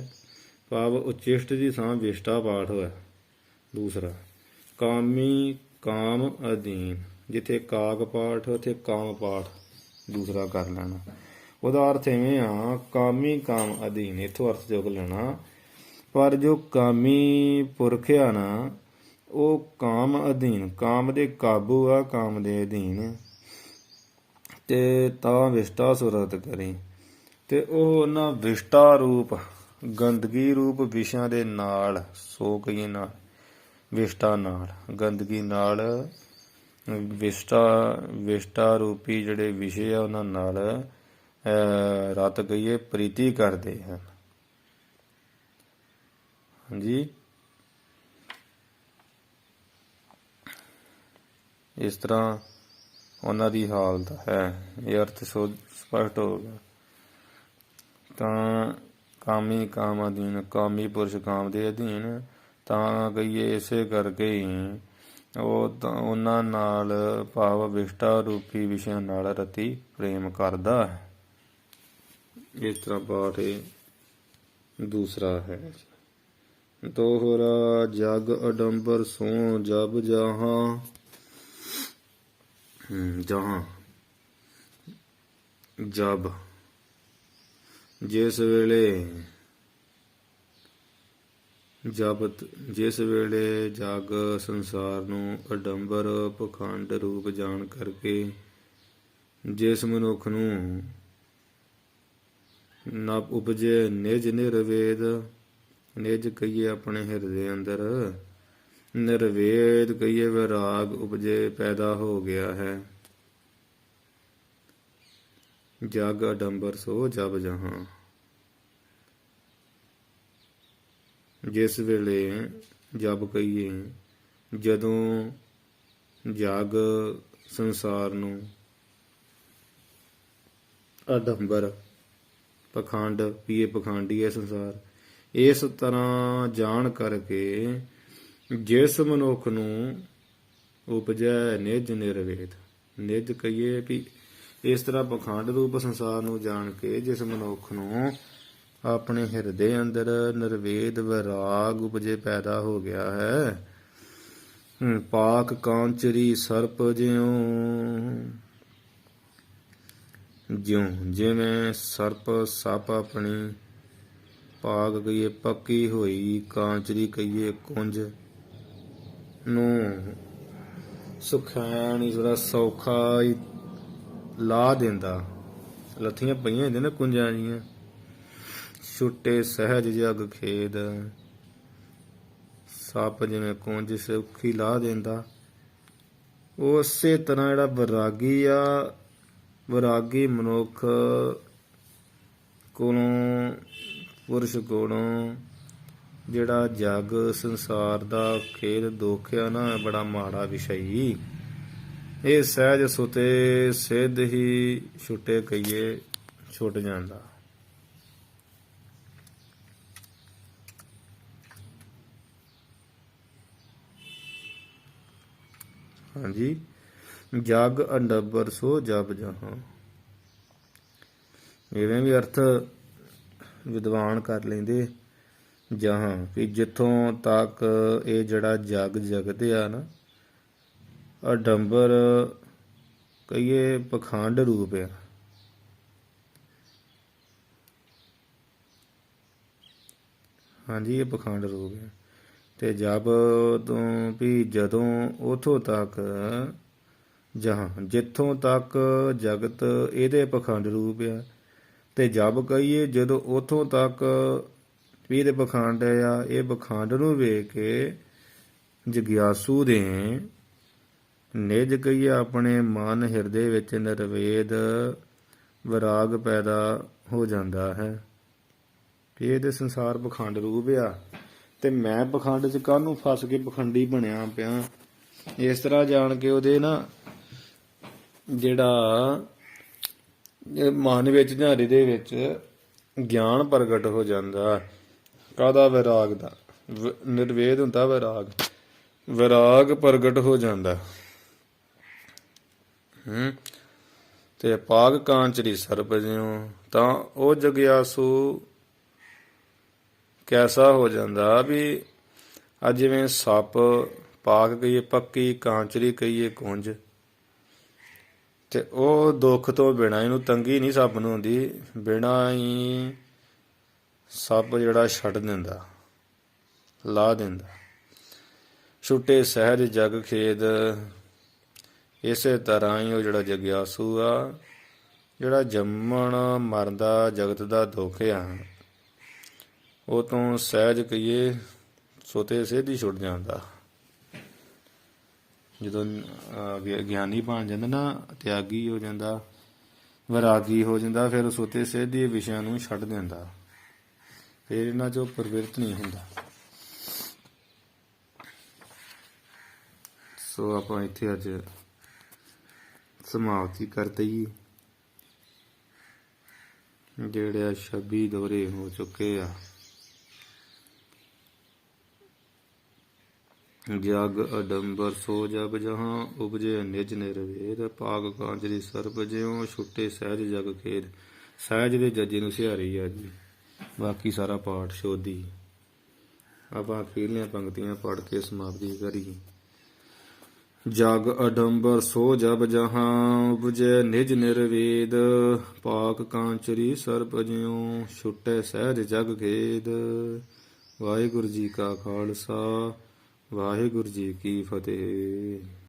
ਭਾਵ ਉਚਿਸ਼ਟ ਦੀ ਥਾਂ ਵਿਸ਼ਟਾ ਪਾਠ ਹੋਇਆ ਦੂਸਰਾ। ਕਾਮੀ ਕਾਮ ਅਧੀਨ, ਜਿੱਥੇ ਕਾਕ ਪਾਠ ਉੱਥੇ ਕਾਮ ਪਾਠ ਦੂਸਰਾ ਕਰ ਲੈਣਾ। ਉਹਦਾ ਅਰਥ ਇਵੇਂ ਆ, ਕਾਮੀ ਕਾਮ ਅਧੀਨ, ਇੱਥੋਂ ਅਰਥ ਚੁੱਕ ਲੈਣਾ। ਪਰ ਜੋ ਕਾਮੀ ਪੁਰਖ ਆ ਨਾ, ਉਹ ਕਾਮ ਅਧੀਨ, ਕਾਮ ਦੇ ਕਾਬੂ ਆ, ਕਾਮ ਦੇ ਅਧੀਨ। ਤੇ ਤਾਂ ਵਿਸ਼ਟਾ ਸੋ ਰਤ ਕਰੀ। ਤੇ ਉਹ ਉਹਨਾਂ ਵਿਸ਼ਟਾ ਰੂਪ, ਗੰਦਗੀ ਰੂਪ ਵਿਸ਼ਿਆਂ ਦੇ ਨਾਲ, ਸੋ ਕਹੀਏ ਨਾਲ, ਵਿਸ਼ਟਾ ਨਾਲ, ਗੰਦਗੀ ਨਾਲ, ਵਿਸ਼ਟਾ ਰੂਪੀ ਜਿਹੜੇ ਵਿਸ਼ੇ ਆ ਉਹਨਾਂ ਨਾਲ ਰਤ ਕਹੀਏ ਪ੍ਰੀਤੀ ਕਰਦੇ ਹਨ। ਹਾਂਜੀ, ਇਸ ਤਰ੍ਹਾਂ ਉਹਨਾਂ ਦੀ ਹਾਲਤ ਹੈ। ਇਹ ਅਰਥ ਸਪਸ਼ਟ ਹੋ ਗਿਆ। ਤਾਂ ਕਾਮੀ ਕਾਮ ਅਧੀਨ, ਕਾਮੀ ਪੁਰਸ਼ ਕਾਮ ਦੇ ਅਧੀਨ। ਤਾਂ ਕਹੀਏ ਇਸੇ ਕਰਕੇ ਹੀ ਉਹ ਤਾਂ ਉਹਨਾਂ ਨਾਲ, ਭਾਵ ਵਿਸ਼ਟਾ ਰੂਪੀ ਵਿਸ਼ਿਆਂ ਨਾਲ ਰਤੀ ਪ੍ਰੇਮ ਕਰਦਾ ਹੈ। ਇਸ ਤਰ੍ਹਾਂ ਪਾਠ ਦੂਸਰਾ ਹੈ। ਦੋਹਰਾ ਜਗ ਅਡੰਬਰ ਸੋ ਜਬ ਜਹਾਂ। ਜਹਾਂ ਜਬ ਜਿਸ ਵੇਲੇ ਜਗ ਸੰਸਾਰ ਨੂੰ ਅਡੰਬਰ ਪਖੰਡ ਰੂਪ ਜਾਣ ਕਰਕੇ ਜਿਸ ਮਨੁੱਖ ਨੂੰ ਨਾ ਉਪਜੇ ਨਿਜ ਨਿਰਵੇਦ, ਨਿਜ ਕਹੀਏ ਆਪਣੇ ਹਿਰਦੇ ਅੰਦਰ, ਨਿਰਵੇਦ ਕਹੀਏ ਵਿਰਾਗ ਉਪਜੇ ਪੈਦਾ ਹੋ ਗਿਆ ਹੈ। ਜਗ ਅਡੰਬਰ ਸੋ ਜਬ ਜਹਾਂ, ਜਿਸ ਵੇਲੇ ਜਬ ਕਹੀਏ ਜਦੋਂ ਜਗ ਸੰਸਾਰ ਨੂੰ ਅਡੰਬਰ ਪਖੰਡ ਪੀਏ ਪਖੰਡੀ ਹੈ ਸੰਸਾਰ, ਇਸ ਤਰ੍ਹਾਂ ਜਾਣ ਕਰਕੇ ਜਿਸ ਮਨੁੱਖ ਨੂੰ ਉਪਜੈ ਨਿਜ ਨਿਰਵੇਦ, ਨਿਜ ਕਹੀਏ ਵੀ ਇਸ ਤਰ੍ਹਾਂ ਪਖੰਡ ਰੂਪ ਸੰਸਾਰ ਨੂੰ ਜਾਣ ਕੇ ਜਿਸ ਮਨੁੱਖ ਨੂੰ ਆਪਣੇ ਹਿਰਦੇ ਅੰਦਰ ਨਿਰਵੇਦ ਵਿਰਾਗ ਉਪਜੇ ਪੈਦਾ ਹੋ ਗਿਆ ਹੈ। ਪਾਕ ਕਾਂਚਰੀ ਸਰਪ ਜਿਵੇਂ ਸਰਪ ਸੱਪ ਆਪਣੀ ਪਾਕ ਕਹੀਏ ਪੱਕੀ ਹੋਈ, ਕਾਂਚਰੀ ਕਹੀਏ ਕੁੰਜ ਨੂੰ ਸੁਖੈਨ ਹੀ ਥੋੜਾ ਸੌਖਾ ਹੀ ਲਾ ਦਿੰਦਾ, ਲੱਥੀਆਂ ਪਈਆਂ ਹੁੰਦੀਆਂ ਨਾ ਕੁੰਜਾਂ ਜੀਆਂ, ਛੁੱਟੇ ਸਹਿਜ ਜਗ ਖੇਦ, ਸੱਪ ਜਿਵੇਂ ਕੁੰਜ ਸੌਖੀ ਲਾ ਦਿੰਦਾ, ਉਸੇ ਤਰ੍ਹਾਂ ਜਿਹੜਾ ਵਿਰਾਗੀ ਆ, ਵਿਰਾਗੀ ਮਨੁੱਖ ਕੋਲੋਂ ਪੁਰਸ਼ ਕੋਲੋਂ ਜਿਹੜਾ ਜਗ ਸੰਸਾਰ ਦਾ ਖੇਦ ਦੁੱਖ ਆ ਨਾ, ਬੜਾ ਮਾੜਾ ਵਿਸ਼ਈ, ਇਹ ਸਹਿਜ ਸੁਤੇ ਸਿੱਧ ਹੀ ਛੁੱਟੇ ਕਹੀਏ ਛੁੱਟ ਜਾਂਦਾ। ਹਾਂਜੀ, ਜਗ ਅਡੰਬਰ ਸੋ ਜਬ ਜਹਾਂ, ਇਵੇਂ ਵੀ ਅਰਥ ਵਿਦਵਾਨ ਕਰ ਲੈਂਦੇ ਜਹਾਂ ਵੀ ਜਿੱਥੋਂ ਤੱਕ ਇਹ ਜਿਹੜਾ ਜਗ ਜਗਤ ਆ ਨਾ ਅਡੰਬਰ ਕਹੀਏ ਪਖੰਡ ਰੂਪ ਆ, ਹਾਂਜੀ ਇਹ ਪਖੰਡ ਰੂਪ ਹੈ। ਤੇ ਜਬ ਤੋਂ ਵੀ ਜਦੋਂ ਉਥੋਂ ਤੱਕ ਜਹਾਂ, ਜਿੱਥੋਂ ਤੱਕ ਜਗਤ ਇਹਦੇ ਪਖੰਡ ਰੂਪ ਆ, ਤੇ ਜਬ ਕਹੀਏ ਜਦੋਂ ਉਥੋਂ ਤੱਕ ਵੀ ਇਹਦੇ ਪਖੰਡ ਆ, ਇਹ ਪਖੰਡ ਨੂੰ ਵੇਖ ਕੇ ਜਗਿਆਸੂ ਦੇ ਨਿਜ ਕਹੀਏ ਆਪਣੇ ਮਨ ਹਿਰਦੇ ਵਿੱਚ ਨਿਰਵੇਦ ਵਿਰਾਗ ਪੈਦਾ ਹੋ ਜਾਂਦਾ ਹੈ ਕਿ ਇਹਦੇ ਸੰਸਾਰ ਪਖੰਡ ਰੂਪ ਆ, ਤੇ ਮੈਂ ਪਖੰਡ 'ਚ ਕਾਹਨੂੰ ਫਸ ਕੇ ਪਖੰਡੀ ਬਣਿਆ ਪਿਆ। ਇਸ ਤਰ੍ਹਾਂ ਜਾਣ ਕੇ ਉਹਦੇ ਨਾ ਜਿਹੜਾ ਮਨ ਵਿੱਚ ਜਾਂ ਹਿਰਦੇ ਵਿੱਚ ਗਿਆਨ ਪ੍ਰਗਟ ਹੋ ਜਾਂਦਾ, ਕਾਹਦਾ ਵਿਰਾਗ ਦਾ, ਨਿਰਵੇਦ ਹੁੰਦਾ ਵਿਰਾਗ, ਵਿਰਾਗ ਪ੍ਰਗਟ ਹੋ ਜਾਂਦਾ। ਤੇ ਪਾਗ ਕਾਂਚਰੀ ਸਰਪ ਜਿਉ, ਤਾਂ ਉਹ ਜਗਿਆਸੂ ਕੈਸਾ ਹੋ ਜਾਂਦਾ ਵੀ ਅੱਜ ਜਿਵੇਂ ਸੱਪ ਪਾਕ ਕਹੀਏ ਪੱਕੀ, ਕਾਂਚਰੀ ਕਹੀਏ ਕੁੰਜ, ਤੇ ਉਹ ਦੁੱਖ ਤੋਂ ਬਿਨਾਂ, ਇਹਨੂੰ ਤੰਗੀ ਨਹੀਂ ਸੱਪ ਨੂੰ ਹੁੰਦੀ, ਬਿਨਾਂ ਹੀ ਸੱਪ ਜਿਹੜਾ ਛੱਡ ਦਿੰਦਾ, ਲਾ ਦਿੰਦਾ। ਛੁੱਟੇ ਸਹਿਜ ਜਗ ਖੇਦ, ਇਸੇ ਤਰ੍ਹਾਂ ਹੀ ਉਹ ਜਿਹੜਾ ਜਗਿਆਸੂ ਆ, ਜਿਹੜਾ ਜੰਮਣ ਮਰਨ ਦਾ ਜਗਤ ਦਾ ਦੁੱਖ ਆ, ਉਹ ਤੋਂ ਸਹਿਜ ਕਹੀਏ ਸੁਤੇ ਸਿੱਧ ਹੀ ਛੁੱਟ ਜਾਂਦਾ। ਜਦੋਂ ਗਿਆਨੀ ਬਣ ਜਾਂਦਾ ਨਾ, ਤਿਆਗੀ ਹੋ ਜਾਂਦਾ, ਵਿਰਾਗੀ ਹੋ ਜਾਂਦਾ, ਫਿਰ ਸੁਤੇ ਸਿੱਧ ਹੀ ਵਿਸ਼ਿਆਂ ਨੂੰ ਛੱਡ ਦਿੰਦਾ, ਫਿਰ ਇਹਨਾਂ 'ਚੋਂ ਪ੍ਰਵਿਰਤ ਨਹੀਂ ਹੁੰਦਾ। ਸੋ ਆਪਾਂ ਇੱਥੇ ਅੱਜ ਸਮਾਪਤੀ ਕਰ ਦਈਏ। ਜਿਹੜੇ 26 ਦੌਰੇ ਹੋ ਚੁੱਕੇ ਆ। ਜਗ ਅਡੰਬਰ ਸੋ ਜਬ ਜਹਾਂ, ਉਪਜੇ ਨਿਜ ਨਿਰਵੇਦ, ਪਾਗ ਕਾਂਚਰੀ ਸਰਪ ਜਿਉ, ਛੁੱਟੇ ਸਹਿਜ ਜਗ ਖੇਦ। ਸਹਿਜ ਦੇ ਜੱਜੇ ਨੂੰ ਸਿਹਾਰੀ ਆ ਜੀ, ਬਾਕੀ ਸਾਰਾ ਪਾਠ ਸ਼ੋਧੀ। ਆਪਾਂ ਅਖੀਰਲੀਆਂ ਪੰਕਤੀਆਂ ਪੜ੍ਹ ਕੇ ਸਮਾਪਤੀ ਕਰੀ। ਜਗ ਅਡੰਬਰ ਸੋ ਜਬ ਜਹਾਂ ਉਪਜੈ ਨਿਜ ਨਿਰਵੇਦ ਪਾਕ ਕਾਂਚਰੀ ਸਰਬ ਜਿਉ ਛੁਟੈ ਸਹਿਜ ਜਗ ਖੇਦ। ਵਾਹਿਗੁਰੂ ਜੀ ਕਾ ਖਾਲਸਾ ਵਾਹਿਗੁਰੂ ਜੀ ਕੀ ਫਤਿਹ।